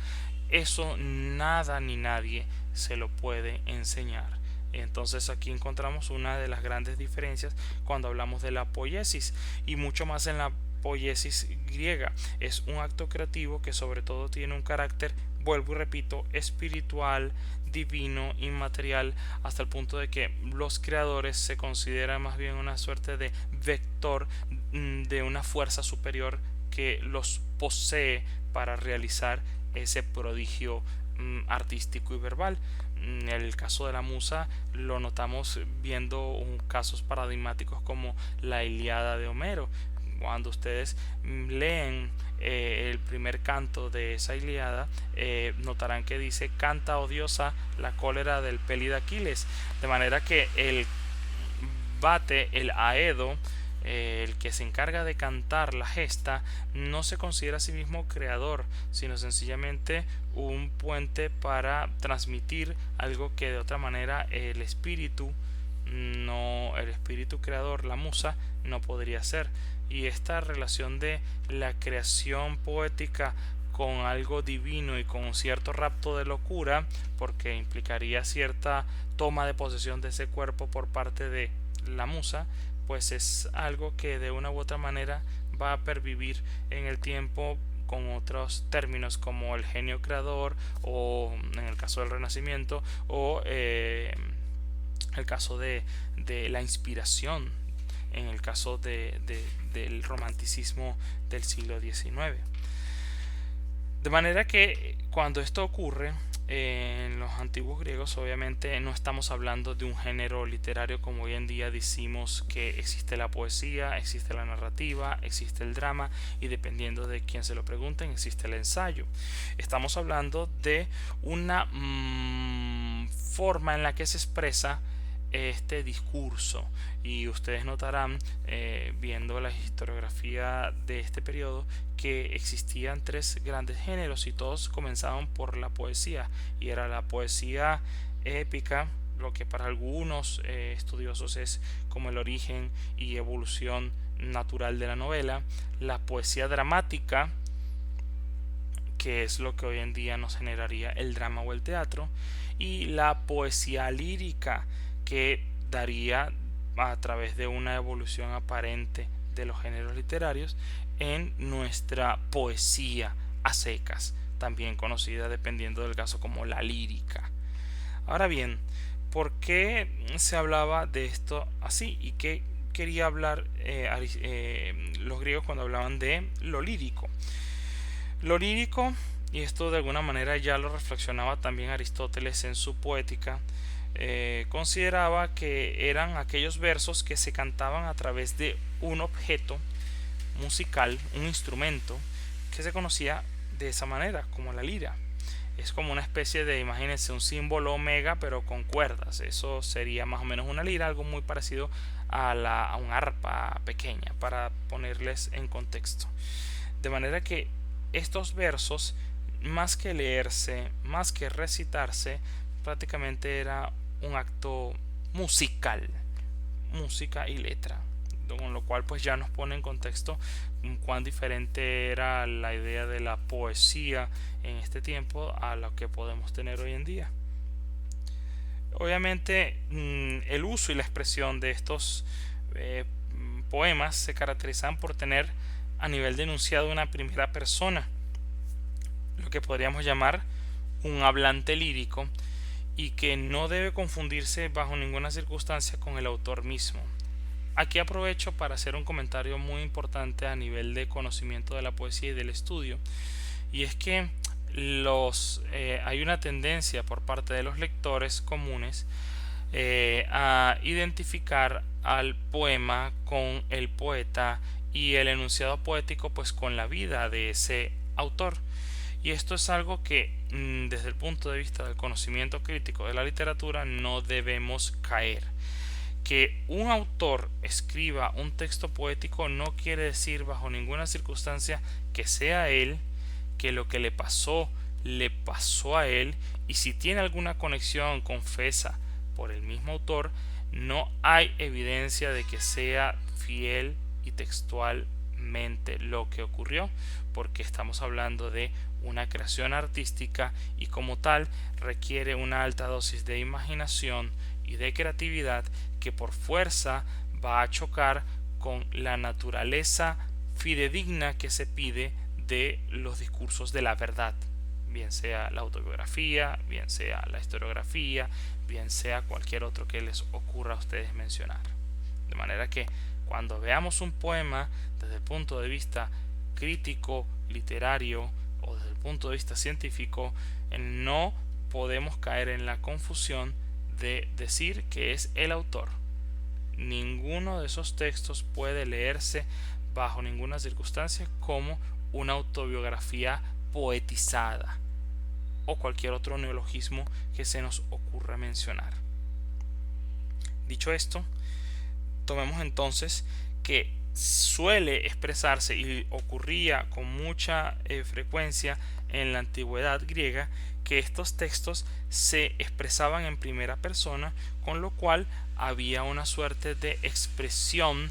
eso nada ni nadie se lo puede enseñar. Entonces aquí encontramos una de las grandes diferencias cuando hablamos de la poiesis, y mucho más en la poiesis griega. Es un acto creativo que sobre todo tiene un carácter, vuelvo y repito, espiritual, divino, inmaterial, hasta el punto de que los creadores se consideran más bien una suerte de vector de una fuerza superior que los posee para realizar ese prodigio artístico y verbal. En el caso de la musa lo notamos viendo casos paradigmáticos como la Ilíada de Homero. Cuando ustedes leen el primer canto de esa Ilíada, notarán que dice: canta, oh diosa, la cólera del pelida Aquiles, de manera que el bate, el aedo, el que se encarga de cantar la gesta, no se considera a sí mismo creador, sino sencillamente un puente para transmitir algo que de otra manera el espíritu creador, la musa, no podría ser. Y esta relación de la creación poética con algo divino y con un cierto rapto de locura, porque implicaría cierta toma de posesión de ese cuerpo por parte de la musa, pues es algo que de una u otra manera va a pervivir en el tiempo con otros términos como el genio creador, o en el caso del Renacimiento, o el caso de la inspiración, en el caso del romanticismo del siglo XIX. De manera que cuando esto ocurre en los antiguos griegos, obviamente no estamos hablando de un género literario como hoy en día decimos que existe la poesía, existe la narrativa, existe el drama, y dependiendo de quién se lo pregunten, existe el ensayo. Estamos hablando de una forma en la que se expresa este discurso, y ustedes notarán viendo la historiografía de este periodo que existían tres grandes géneros y todos comenzaban por la poesía, y era la poesía épica, lo que para algunos estudiosos es como el origen y evolución natural de la novela, la poesía dramática, que es lo que hoy en día nos generaría el drama o el teatro, y la poesía lírica, que daría a través de una evolución aparente de los géneros literarios en nuestra poesía a secas, también conocida dependiendo del caso como la lírica. Ahora bien, ¿por qué se hablaba de esto así? ¿Y qué quería hablar los griegos cuando hablaban de lo lírico? Lo lírico, y esto de alguna manera ya lo reflexionaba también Aristóteles en su Poética, consideraba que eran aquellos versos que se cantaban a través de un objeto musical, un instrumento que se conocía de esa manera, como la lira. Es como una especie de, imagínense, un símbolo omega pero con cuerdas. Eso sería más o menos una lira, algo muy parecido a una arpa pequeña, para ponerles en contexto. De manera que estos versos, más que leerse, más que recitarse, prácticamente era un acto musical, música y letra, con lo cual pues ya nos pone en contexto cuán diferente era la idea de la poesía en este tiempo a lo que podemos tener hoy en día. Obviamente, el uso y la expresión de estos poemas se caracterizan por tener a nivel de enunciado una primera persona, lo que podríamos llamar un hablante lírico, y que no debe confundirse bajo ninguna circunstancia con el autor mismo. Aquí aprovecho para hacer un comentario muy importante a nivel de conocimiento de la poesía y del estudio, y es que hay una tendencia por parte de los lectores comunes a identificar al poema con el poeta y el enunciado poético pues con la vida de ese autor. Y esto es algo que desde el punto de vista del conocimiento crítico de la literatura no debemos caer. Que un autor escriba un texto poético no quiere decir bajo ninguna circunstancia que sea él, que lo que le pasó a él, y si tiene alguna conexión confesa por el mismo autor, no hay evidencia de que sea fiel y textualmente lo que ocurrió, porque estamos hablando de una creación artística y como tal requiere una alta dosis de imaginación y de creatividad que por fuerza va a chocar con la naturaleza fidedigna que se pide de los discursos de la verdad, bien sea la autobiografía, bien sea la historiografía, bien sea cualquier otro que les ocurra a ustedes mencionar. De manera que cuando veamos un poema desde el punto de vista crítico, literario o desde el punto de vista científico, no podemos caer en la confusión de decir que es el autor. Ninguno de esos textos puede leerse bajo ninguna circunstancia como una autobiografía poetizada o cualquier otro neologismo que se nos ocurra mencionar. Dicho esto, tomemos entonces que suele expresarse y ocurría con mucha frecuencia en la antigüedad griega que estos textos se expresaban en primera persona, con lo cual había una suerte de expresión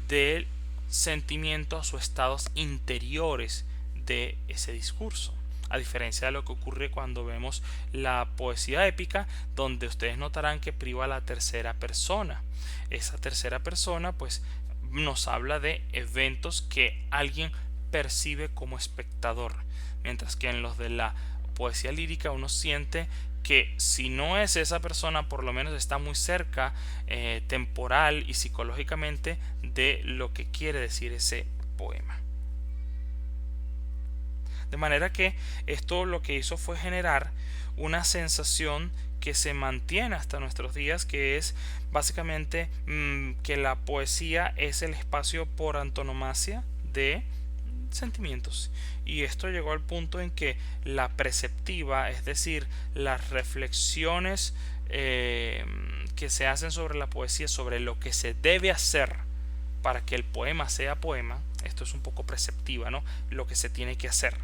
del sentimientos o estados interiores de ese discurso, a diferencia de lo que ocurre cuando vemos la poesía épica, donde ustedes notarán que priva la tercera persona. Esa tercera persona pues nos habla de eventos que alguien percibe como espectador, mientras que en los de la poesía lírica uno siente que si no es esa persona, por lo menos está muy cerca temporal y psicológicamente de lo que quiere decir ese poema. De manera que esto lo que hizo fue generar una sensación que se mantiene hasta nuestros días, que es básicamente que la poesía es el espacio por antonomasia de sentimientos, y esto llegó al punto en que la preceptiva, es decir, las reflexiones que se hacen sobre la poesía, sobre lo que se debe hacer para que el poema sea poema, esto es un poco preceptiva, ¿no? Lo que se tiene que hacer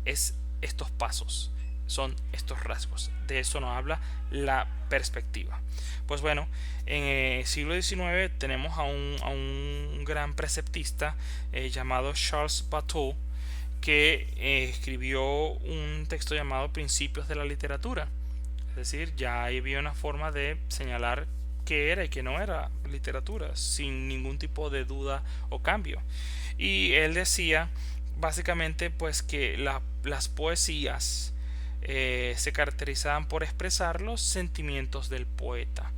es estos pasos, son estos rasgos. De eso nos habla la perspectiva. Pues bueno, en el siglo XIX tenemos a un gran preceptista llamado Charles Bateau, que escribió un texto llamado Principios de la Literatura. Es decir, ya había una forma de señalar qué era y qué no era literatura, sin ningún tipo de duda o cambio. Y él decía básicamente pues que las poesías se caracterizaban por expresar los sentimientos del poeta.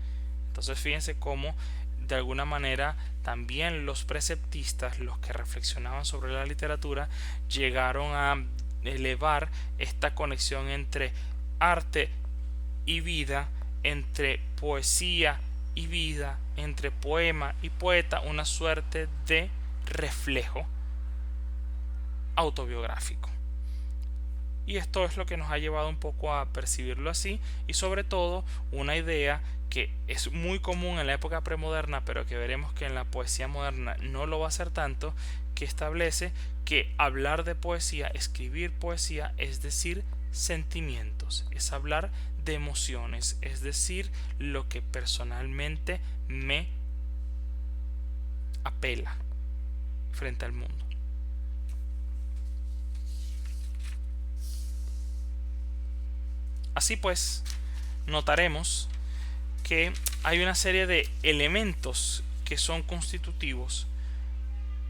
Entonces fíjense cómo de alguna manera también los preceptistas, los que reflexionaban sobre la literatura, llegaron a elevar esta conexión entre arte y vida, entre poesía y vida, entre poema y poeta, una suerte de reflejo autobiográfico. Y esto es lo que nos ha llevado un poco a percibirlo así, y sobre todo una idea que es muy común en la época premoderna, pero que veremos que en la poesía moderna no lo va a ser tanto, que establece que hablar de poesía, escribir poesía, es decir sentimientos, es hablar de emociones, es decir lo que personalmente me apela frente al mundo. Así pues, notaremos que hay una serie de elementos que son constitutivos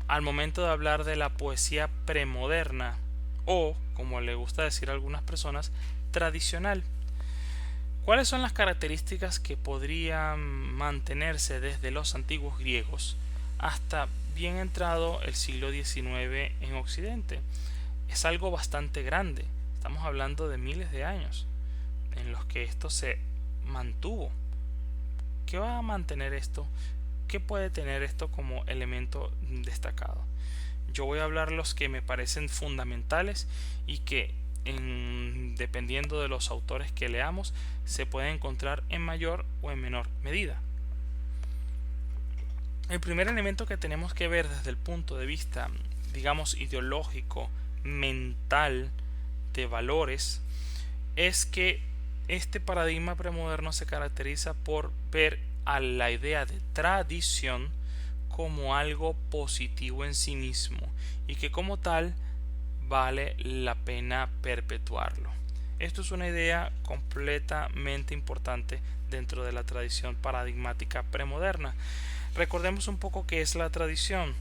al momento de hablar de la poesía premoderna o, como le gusta decir a algunas personas, tradicional. ¿Cuáles son las características que podrían mantenerse desde los antiguos griegos hasta bien entrado el siglo XIX en Occidente? Es algo bastante grande. Estamos hablando de miles de años en los que esto se mantuvo. ¿Qué va a mantener esto? ¿Qué puede tener esto como elemento destacado? Yo voy a hablar los que me parecen fundamentales y que dependiendo de los autores que leamos se pueden encontrar en mayor o en menor medida. El primer elemento que tenemos que ver desde el punto de vista, digamos, ideológico, mental, de valores, es que este paradigma premoderno se caracteriza por ver a la idea de tradición como algo positivo en sí mismo y que como tal vale la pena perpetuarlo. Esto es una idea completamente importante dentro de la tradición paradigmática premoderna. Recordemos un poco qué es la tradición.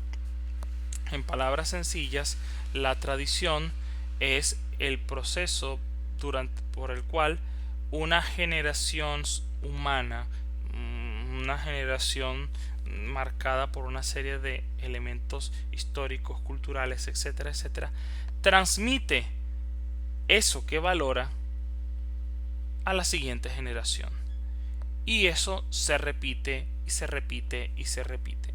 En palabras sencillas, la tradición es el proceso por el cual una generación humana, una generación marcada por una serie de elementos históricos, culturales, etcétera, etcétera, transmite eso que valora a la siguiente generación. Y eso se repite y se repite y se repite.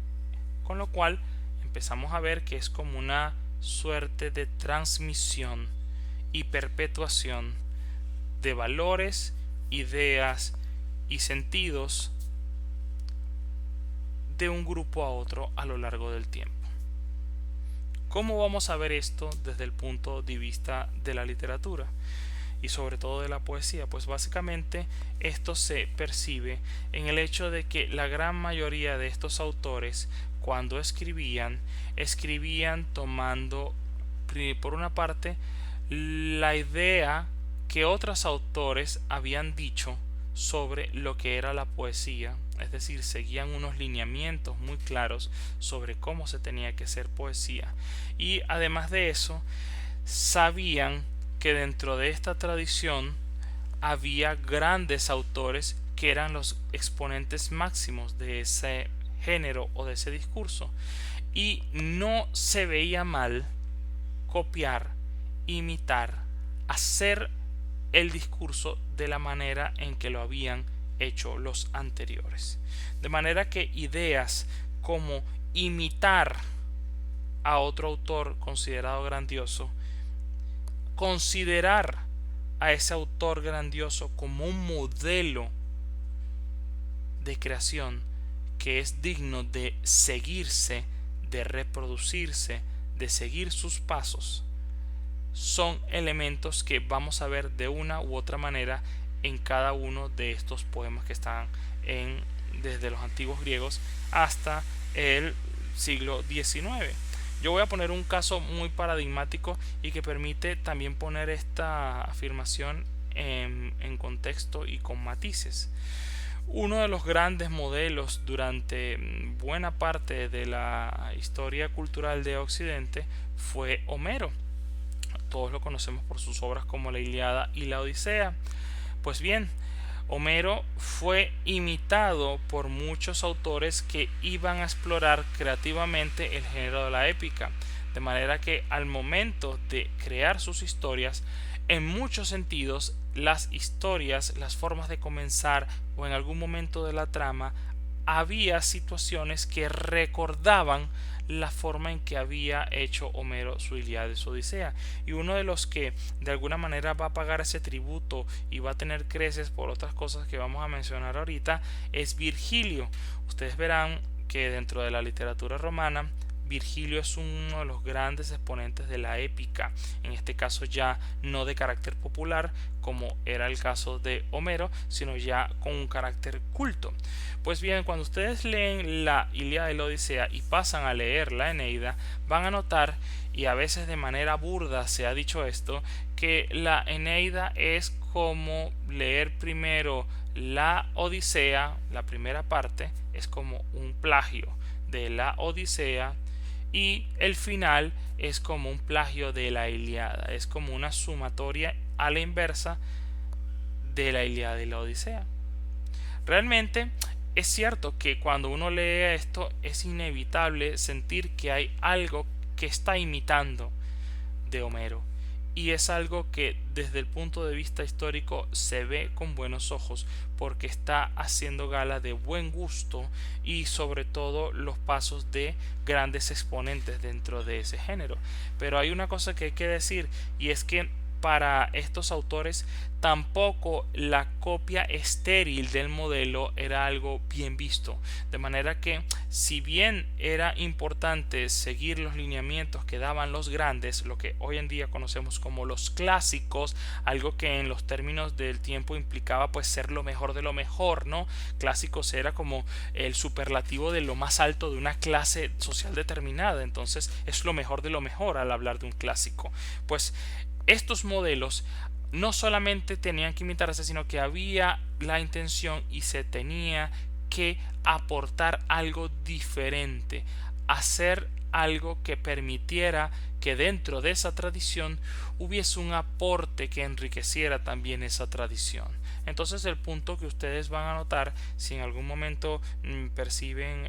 Con lo cual empezamos a ver que es como una suerte de transmisión y perpetuación de valores, ideas y sentidos de un grupo a otro a lo largo del tiempo. ¿Cómo vamos a ver esto desde el punto de vista de la literatura y sobre todo de la poesía? Pues básicamente esto se percibe en el hecho de que la gran mayoría de estos autores, cuando escribían tomando por una parte la idea que otros autores habían dicho sobre lo que era la poesía, es decir, seguían unos lineamientos muy claros sobre cómo se tenía que hacer poesía, y además de eso sabían que dentro de esta tradición había grandes autores que eran los exponentes máximos de ese género o de ese discurso, y no se veía mal copiar, imitar, hacer el discurso de la manera en que lo habían hecho los anteriores. De manera que ideas como imitar a otro autor considerado grandioso, considerar a ese autor grandioso como un modelo de creación que es digno de seguirse, de reproducirse, de seguir sus pasos, son elementos que vamos a ver de una u otra manera en cada uno de estos poemas que están desde los antiguos griegos hasta el siglo XIX. Yo voy a poner un caso muy paradigmático y que permite también poner esta afirmación en contexto y con matices. Uno de los grandes modelos durante buena parte de la historia cultural de Occidente fue Homero. Todos lo conocemos por sus obras como la Ilíada y la Odisea. Pues bien, Homero fue imitado por muchos autores que iban a explorar creativamente el género de la épica, de manera que al momento de crear sus historias, en muchos sentidos, las historias, las formas de comenzar o en algún momento de la trama, había situaciones que recordaban la forma en que había hecho Homero su Ilíada y su Odisea, y uno de los que de alguna manera va a pagar ese tributo y va a tener creces por otras cosas que vamos a mencionar ahorita es Virgilio. Ustedes verán que dentro de la literatura romana Virgilio es uno de los grandes exponentes de la épica, en este caso ya no de carácter popular como era el caso de Homero, sino ya con un carácter culto. Pues bien, cuando ustedes leen la Ilíada y la Odisea y pasan a leer la Eneida, van a notar, y a veces de manera burda se ha dicho esto, que la Eneida es como leer primero la Odisea, la primera parte, es como un plagio de la Odisea, y el final es como un plagio de la Ilíada, es como una sumatoria a la inversa de la Ilíada y la Odisea. Realmente es cierto que cuando uno lee esto es inevitable sentir que hay algo que está imitando de Homero, y es algo que desde el punto de vista histórico se ve con buenos ojos porque está haciendo gala de buen gusto y sobre todo los pasos de grandes exponentes dentro de ese género. Pero hay una cosa que hay que decir, y es que para estos autores tampoco la copia estéril del modelo era algo bien visto, de manera que si bien era importante seguir los lineamientos que daban los grandes, lo que hoy en día conocemos como los clásicos, algo que en los términos del tiempo implicaba pues ser lo mejor de lo mejor, ¿no? Clásicos era como el superlativo de lo más alto de una clase social determinada, entonces es lo mejor de lo mejor al hablar de un clásico. Pues estos modelos no solamente tenían que imitarse, sino que había la intención y se tenía que aportar algo diferente, hacer algo que permitiera que dentro de esa tradición hubiese un aporte que enriqueciera también esa tradición. Entonces el punto que ustedes van a notar si en algún momento perciben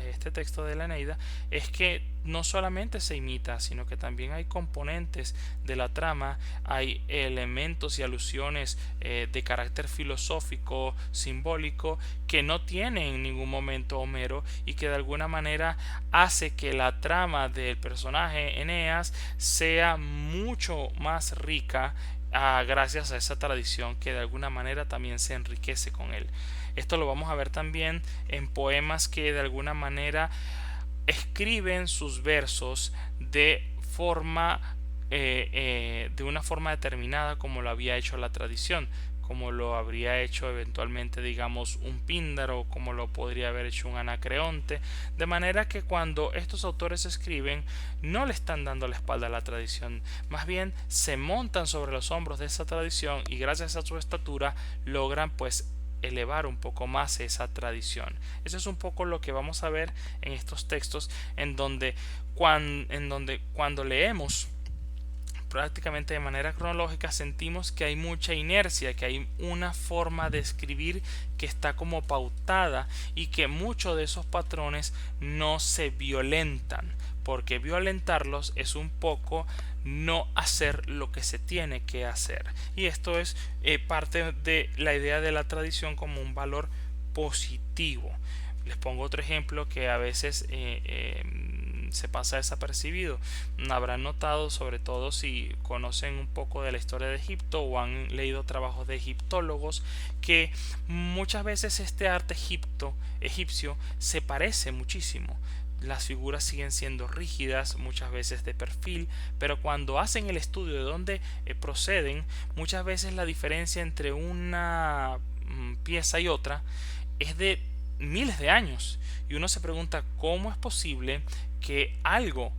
este texto de la Eneida es que no solamente se imita, sino que también hay componentes de la trama, hay elementos y alusiones de carácter filosófico, simbólico, que no tiene en ningún momento Homero y que de alguna manera hace que la trama del personaje Eneas sea mucho más rica gracias a esa tradición que de alguna manera también se enriquece con él. Esto lo vamos a ver también en poemas que de alguna manera escriben sus versos de una forma determinada como lo había hecho la tradición, como lo habría hecho eventualmente digamos un Píndaro, como lo podría haber hecho un Anacreonte, de manera que cuando estos autores escriben no le están dando la espalda a la tradición, más bien se montan sobre los hombros de esa tradición y gracias a su estatura logran pues elevar un poco más esa tradición. Eso es un poco lo que vamos a ver en estos textos en donde cuando leemos prácticamente de manera cronológica sentimos que hay mucha inercia, que hay una forma de escribir que está como pautada y que muchos de esos patrones no se violentan, porque violentarlos es un poco no hacer lo que se tiene que hacer, y esto es parte de la idea de la tradición como un valor positivo. Les pongo otro ejemplo que a veces se pasa desapercibido. Habrán notado, sobre todo si conocen un poco de la historia de Egipto o han leído trabajos de egiptólogos, que muchas veces este arte egipcio se parece muchísimo. Las figuras siguen siendo rígidas, muchas veces de perfil, pero cuando hacen el estudio de dónde proceden, muchas veces la diferencia entre una pieza y otra es de miles de años, y uno se pregunta cómo es posible que algo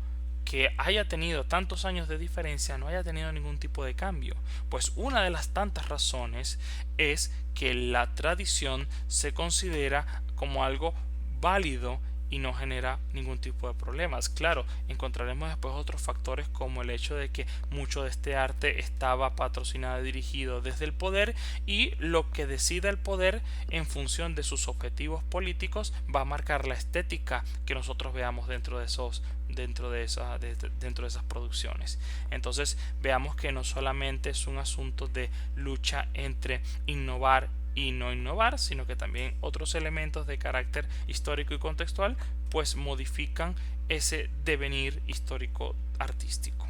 que haya tenido tantos años de diferencia no haya tenido ningún tipo de cambio. Pues una de las tantas razones es que la tradición se considera como algo válido y no genera ningún tipo de problemas. Claro, encontraremos después otros factores como el hecho de que mucho de este arte estaba patrocinado y dirigido desde el poder, y lo que decida el poder en función de sus objetivos políticos va a marcar la estética que nosotros veamos dentro de esas producciones. Entonces veamos que no solamente es un asunto de lucha entre innovar y no innovar, sino que también otros elementos de carácter histórico y contextual pues modifican ese devenir histórico artístico.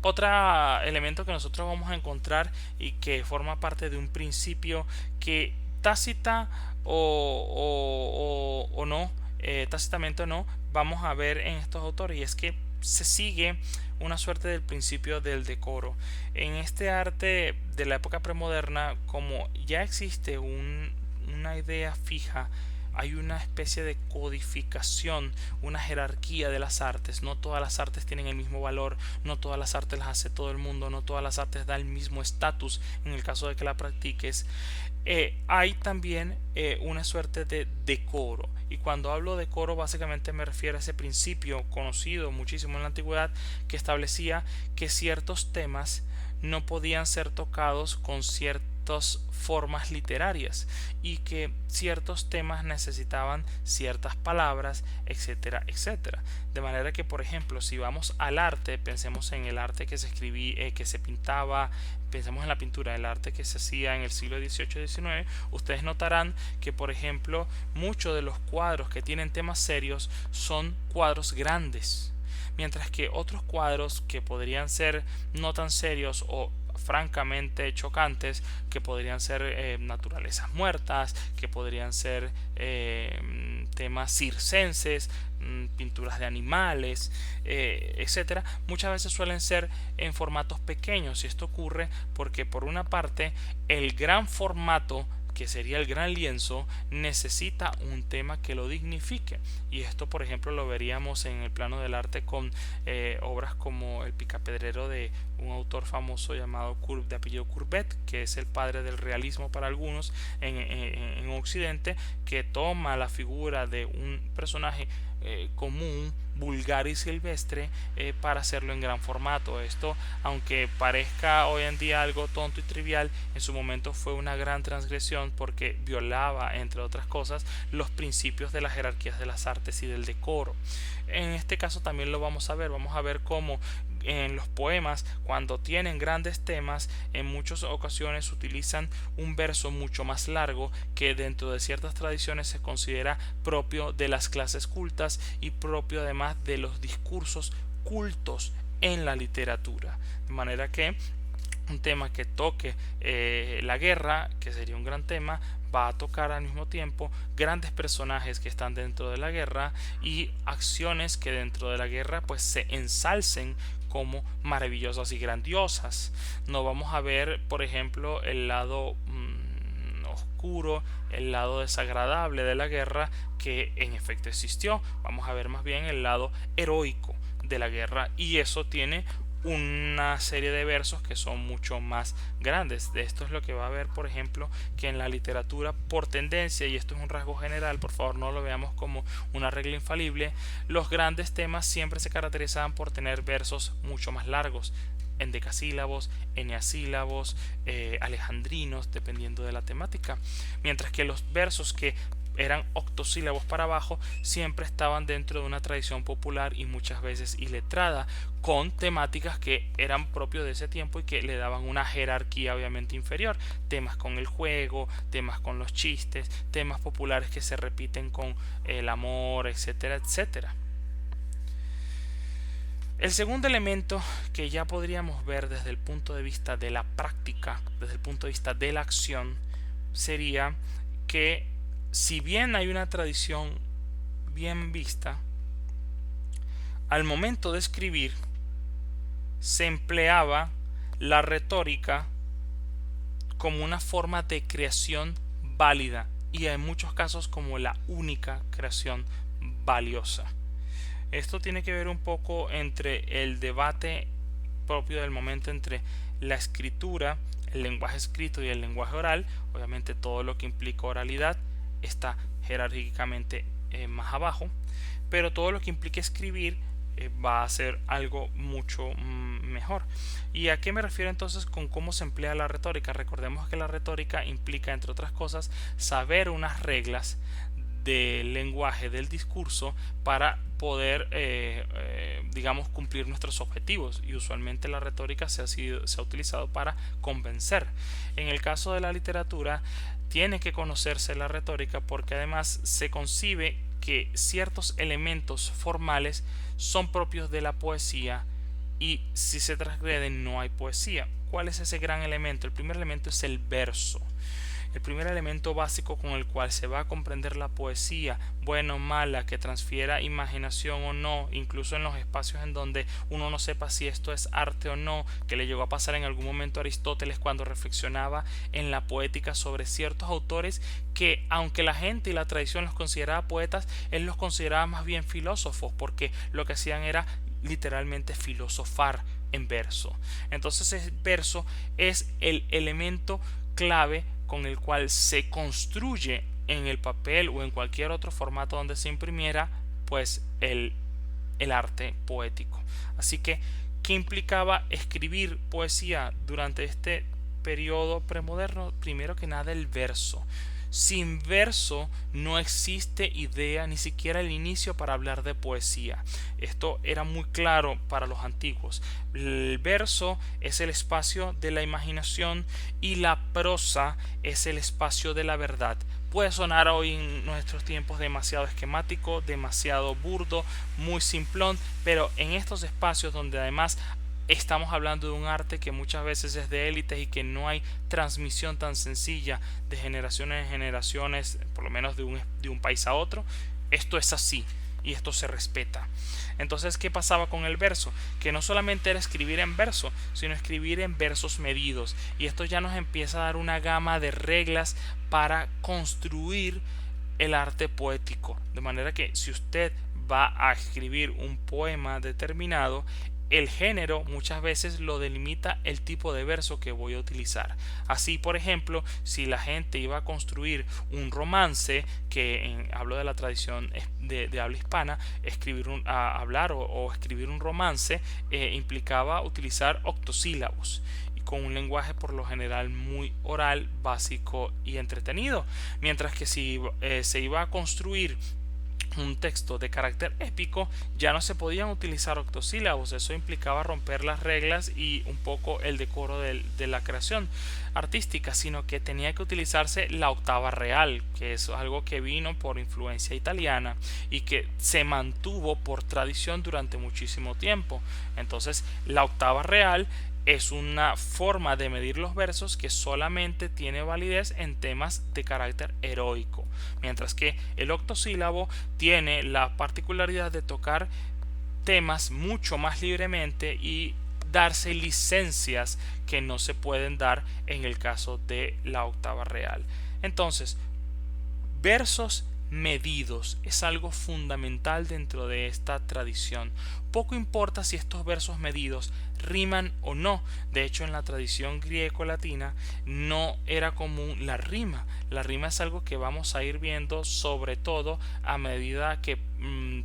Otro elemento que nosotros vamos a encontrar y que forma parte de un principio que tácita o no tácitamente o no, vamos a ver en estos autores, y es que se sigue una suerte del principio del decoro. En este arte de la época premoderna, como ya existe una idea fija, hay una especie de codificación, una jerarquía de las artes. No todas las artes tienen el mismo valor, no todas las artes las hace todo el mundo, no todas las artes dan el mismo estatus en el caso de que la practiques. Hay también una suerte de decoro. Y cuando hablo de decoro, básicamente me refiero a ese principio conocido muchísimo en la antigüedad, que establecía que ciertos temas no podían ser tocados con ciertas formas literarias, y que ciertos temas necesitaban ciertas palabras, etcétera, etcétera. De manera que, por ejemplo, si vamos al arte, pensemos en el arte que se escribía, que se pintaba, pensemos en la pintura, el arte que se hacía en el siglo XVIII-XIX, ustedes notarán que, por ejemplo, muchos de los cuadros que tienen temas serios son cuadros grandes, mientras que otros cuadros que podrían ser no tan serios o francamente chocantes, que podrían ser naturalezas muertas, que podrían ser temas circenses, pinturas de animales, etcétera, muchas veces suelen ser en formatos pequeños. Y esto ocurre porque, por una parte, el gran formato, que sería el gran lienzo, necesita un tema que lo dignifique. Y esto, por ejemplo, lo veríamos en el plano del arte con obras como El Picapedrero, de un autor famoso llamado de apellido Courbet, que es el padre del realismo para algunos en Occidente, que toma la figura de un personaje común, vulgar y silvestre, para hacerlo en gran formato. Esto, aunque parezca hoy en día algo tonto y trivial, en su momento fue una gran transgresión, porque violaba, entre otras cosas, los principios de las jerarquías de las artes y del decoro. En este caso también lo vamos a ver cómo en los poemas, cuando tienen grandes temas, en muchas ocasiones utilizan un verso mucho más largo, que dentro de ciertas tradiciones se considera propio de las clases cultas y propio además de los discursos cultos en la literatura. De manera que un tema que toque la guerra, que sería un gran tema, va a tocar al mismo tiempo grandes personajes que están dentro de la guerra y acciones que dentro de la guerra pues se ensalcen como maravillosas y grandiosas. No vamos a ver, por ejemplo, el lado oscuro, el lado desagradable de la guerra, que en efecto existió. Vamos a ver más bien el lado heroico de la guerra, y eso tiene una serie de versos que son mucho más grandes. De esto es lo que va a ver, por ejemplo, que en la literatura, por tendencia, y esto es un rasgo general, por favor no lo veamos como una regla infalible, los grandes temas siempre se caracterizaban por tener versos mucho más largos, en decasílabos, eneasílabos, alejandrinos, dependiendo de la temática, mientras que los versos que eran octosílabos para abajo siempre estaban dentro de una tradición popular y muchas veces iletrada, con temáticas que eran propios de ese tiempo y que le daban una jerarquía obviamente inferior. Temas con el juego, temas con los chistes, temas populares que se repiten con el amor, etcétera, etcétera. El segundo elemento que ya podríamos ver desde el punto de vista de la práctica, desde el punto de vista de la acción, sería que, si bien hay una tradición bien vista, al momento de escribir se empleaba la retórica como una forma de creación válida, y en muchos casos como la única creación valiosa. Esto tiene que ver un poco entre el debate propio del momento entre la escritura, el lenguaje escrito y el lenguaje oral. Obviamente todo lo que implica oralidad está jerárquicamente más abajo, pero todo lo que implique escribir va a ser algo mucho mejor. ¿Y a qué me refiero entonces con cómo se emplea la retórica? Recordemos que la retórica implica, entre otras cosas, saber unas reglas del lenguaje, del discurso, para poder digamos cumplir nuestros objetivos, y usualmente la retórica se ha utilizado para convencer. En el caso de la literatura tiene que conocerse la retórica, porque además se concibe que ciertos elementos formales son propios de la poesía, y si se transgreden no hay poesía. ¿Cuál es ese gran elemento? El primer elemento es el verso. el primer elemento básico con el cual se va a comprender la poesía, buena o mala, que transfiera imaginación o no, incluso en los espacios en donde uno no sepa si esto es arte o no, que le llegó a pasar en algún momento a Aristóteles cuando reflexionaba en la poética sobre ciertos autores que, aunque la gente y la tradición los consideraba poetas, él los consideraba más bien filósofos, porque lo que hacían era literalmente filosofar en verso. Entonces el verso es el elemento clave con el cual se construye en el papel o en cualquier otro formato donde se imprimiera pues el arte poético. Así que, ¿qué implicaba escribir poesía durante este periodo premoderno? Primero que nada, el verso. Sin verso no existe idea, ni siquiera el inicio para hablar de poesía. Esto era muy claro para los antiguos. El verso es el espacio de la imaginación y la prosa es el espacio de la verdad. Puede sonar hoy en nuestros tiempos demasiado esquemático, demasiado burdo, muy simplón, pero en estos espacios donde además estamos hablando de un arte que muchas veces es de élites y que no hay transmisión tan sencilla de generaciones en generaciones, por lo menos de un país a otro, esto es así y esto se respeta. Entonces, ¿qué pasaba con el verso? Que no solamente era escribir en verso, sino escribir en versos medidos. Y esto ya nos empieza a dar una gama de reglas para construir el arte poético. De manera que si usted va a escribir un poema determinado, el género muchas veces lo delimita el tipo de verso que voy a utilizar. Así, por ejemplo, si la gente iba a construir un romance, hablo de la tradición de habla hispana, hablar o escribir un romance implicaba utilizar octosílabos y con un lenguaje por lo general muy oral, básico y entretenido. Mientras que si se iba a construir un texto de carácter épico, ya no se podían utilizar octosílabos. Eso implicaba romper las reglas y un poco el decoro de la creación artística, sino que tenía que utilizarse la octava real, que es algo que vino por influencia italiana y que se mantuvo por tradición durante muchísimo tiempo. Entonces, la octava real es una forma de medir los versos que solamente tiene validez en temas de carácter heroico, mientras que el octosílabo tiene la particularidad de tocar temas mucho más libremente y darse licencias que no se pueden dar en el caso de la octava real. Entonces, versos medidos es algo fundamental dentro de esta tradición. Poco importa si estos versos medidos riman o no. De hecho, en la tradición griego-latina no era común la rima. La rima es algo que vamos a ir viendo sobre todo a medida que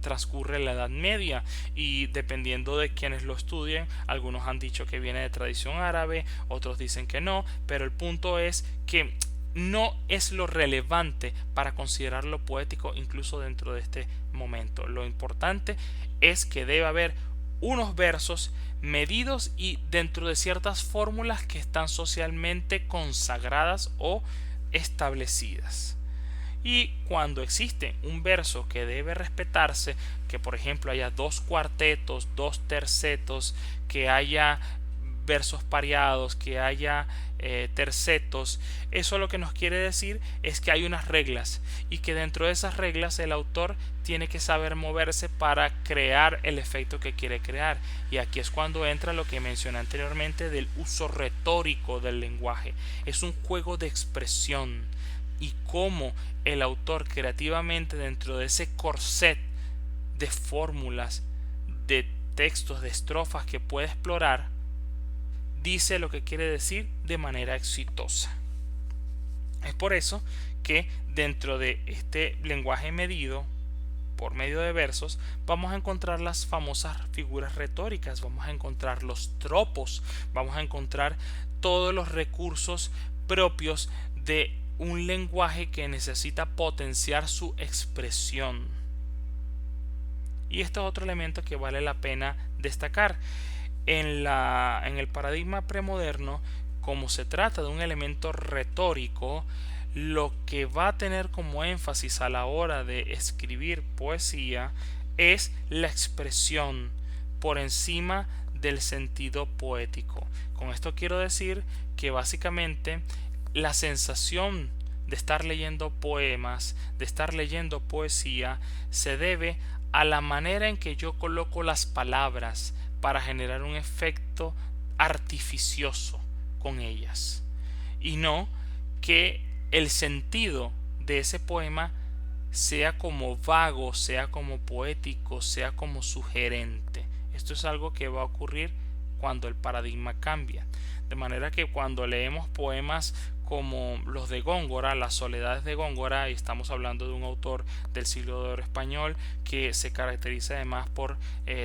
transcurre la Edad Media, y dependiendo de quienes lo estudien, algunos han dicho que viene de tradición árabe, otros dicen que no, pero el punto es que no es lo relevante para considerarlo poético incluso dentro de este momento. Lo importante es que debe haber unos versos medidos y dentro de ciertas fórmulas que están socialmente consagradas o establecidas. Y cuando existe un verso que debe respetarse, que por ejemplo haya dos cuartetos, dos tercetos, que haya versos pareados, que haya tercetos, eso lo que nos quiere decir es que hay unas reglas y que dentro de esas reglas el autor tiene que saber moverse para crear el efecto que quiere crear. Y aquí es cuando entra lo que mencioné anteriormente del uso retórico del lenguaje. Es un juego de expresión y cómo el autor creativamente dentro de ese corset de fórmulas, de textos, de estrofas que puede explorar, dice lo que quiere decir de manera exitosa. Es por eso que dentro de este lenguaje medido por medio de versos vamos a encontrar las famosas figuras retóricas, vamos a encontrar los tropos, vamos a encontrar todos los recursos propios de un lenguaje que necesita potenciar su expresión. Y este es otro elemento que vale la pena destacar. En el paradigma premoderno, como se trata de un elemento retórico, lo que va a tener como énfasis a la hora de escribir poesía es la expresión por encima del sentido poético. Con esto quiero decir que básicamente la sensación de estar leyendo poemas, de estar leyendo poesía, se debe a la manera en que yo coloco las palabras para generar un efecto artificioso con ellas, y no que el sentido de ese poema sea como vago, sea como poético, sea como sugerente. Esto es algo que va a ocurrir cuando el paradigma cambia. De manera que cuando leemos poemas como los de Góngora, Las Soledades de Góngora, y estamos hablando de un autor del siglo de oro español que se caracteriza además por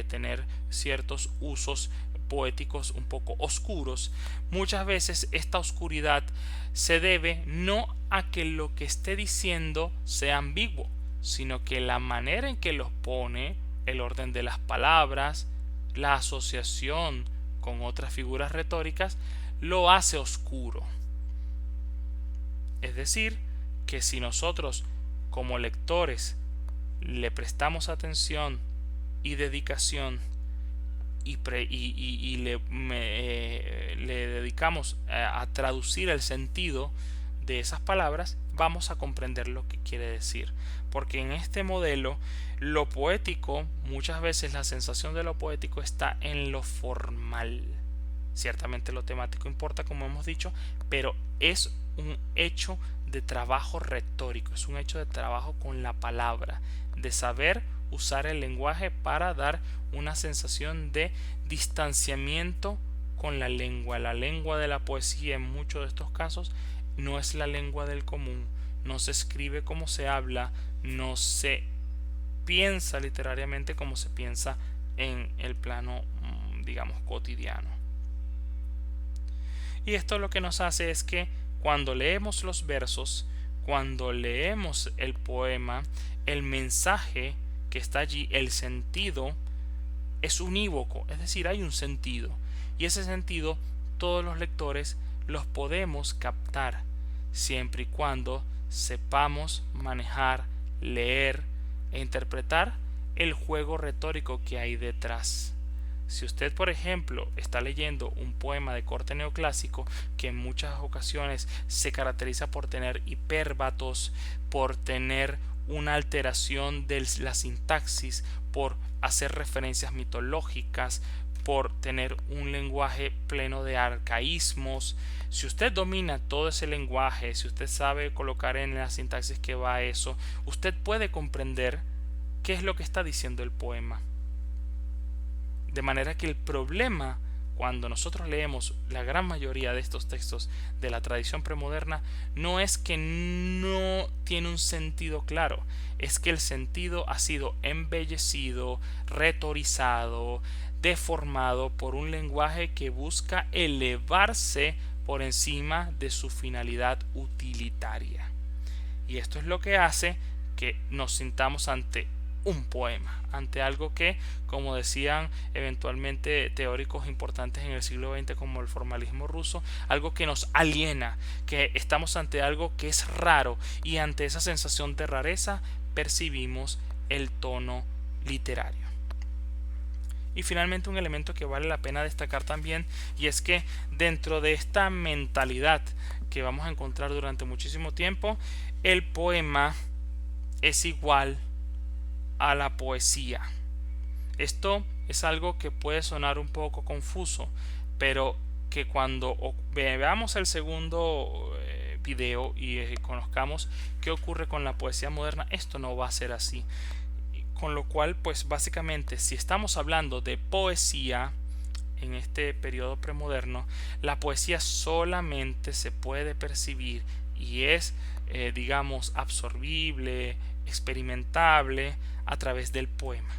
tener ciertos usos poéticos un poco oscuros, muchas veces esta oscuridad se debe no a que lo que esté diciendo sea ambiguo, sino que la manera en que los pone, el orden de las palabras, la asociación con otras figuras retóricas, lo hace oscuro. Es decir, que si nosotros como lectores le prestamos atención y dedicación y le dedicamos a traducir el sentido de esas palabras, vamos a comprender lo que quiere decir. Porque en este modelo, lo poético, muchas veces la sensación de lo poético está en lo formal. Ciertamente lo temático importa, como hemos dicho, pero es un hecho de trabajo retórico, es un hecho de trabajo con la palabra, de saber usar el lenguaje para dar una sensación de distanciamiento con la lengua. La lengua de la poesía en muchos de estos casos no es la lengua del común, no se escribe como se habla, no se piensa literariamente como se piensa en el plano, digamos, cotidiano. Y esto lo que nos hace es que cuando leemos los versos, cuando leemos el poema, el mensaje que está allí, el sentido, es unívoco, es decir, hay un sentido. Y ese sentido todos los lectores los podemos captar, siempre y cuando sepamos manejar, leer e interpretar el juego retórico que hay detrás. Si usted, por ejemplo, está leyendo un poema de corte neoclásico que en muchas ocasiones se caracteriza por tener hipérbatos, por tener una alteración de la sintaxis, por hacer referencias mitológicas, por tener un lenguaje pleno de arcaísmos, si usted domina todo ese lenguaje, si usted sabe colocar en la sintaxis que va eso, usted puede comprender qué es lo que está diciendo el poema. De manera que el problema cuando nosotros leemos la gran mayoría de estos textos de la tradición premoderna no es que no tiene un sentido claro, es que el sentido ha sido embellecido, retorizado, deformado por un lenguaje que busca elevarse por encima de su finalidad utilitaria. Y esto es lo que hace que nos sintamos ante un poema, ante algo que, como decían eventualmente teóricos importantes en el siglo XX como el formalismo ruso, algo que nos aliena, que estamos ante algo que es raro, y ante esa sensación de rareza percibimos el tono literario. Y finalmente un elemento que vale la pena destacar también, y es que dentro de esta mentalidad que vamos a encontrar durante muchísimo tiempo, el poema es igual a la poesía. Esto es algo que puede sonar un poco confuso, pero que cuando veamos el segundo video y conozcamos qué ocurre con la poesía moderna, esto no va a ser así. Con lo cual, pues básicamente, si estamos hablando de poesía en este periodo premoderno, la poesía solamente se puede percibir y es, digamos, absorbible, experimentable a través del poema.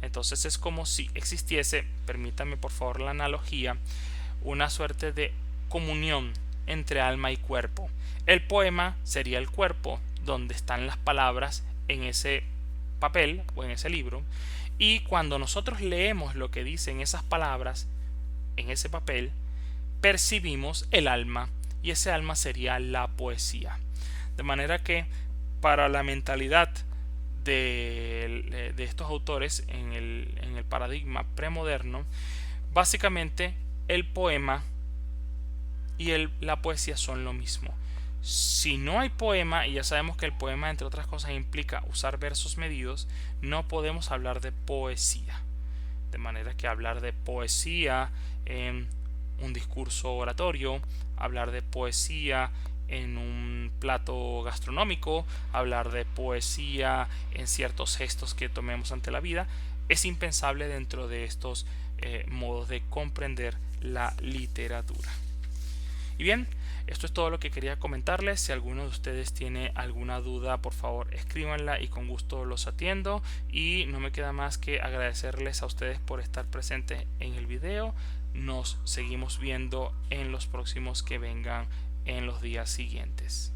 Entonces es como si existiese, permítame por favor la analogía, una suerte de comunión entre alma y cuerpo. El poema sería el cuerpo donde están las palabras en ese papel o en ese libro, y cuando nosotros leemos lo que dicen esas palabras en ese papel, percibimos el alma, y ese alma sería la poesía. De manera que para la mentalidad de estos autores en el paradigma premoderno, básicamente el poema y la poesía son lo mismo. Si no hay poema, y ya sabemos que el poema entre otras cosas implica usar versos medidos, no podemos hablar de poesía. De manera que hablar de poesía en un discurso oratorio, hablar de poesía en un plato gastronómico, hablar de poesía en ciertos gestos que tomemos ante la vida, es impensable dentro de estos modos de comprender la literatura. Y bien, esto es todo lo que quería comentarles. Si alguno de ustedes tiene alguna duda, por favor escríbanla y con gusto los atiendo. Y no me queda más que agradecerles a ustedes por estar presentes en el video. Nos seguimos viendo en los próximos que vengan en los días siguientes.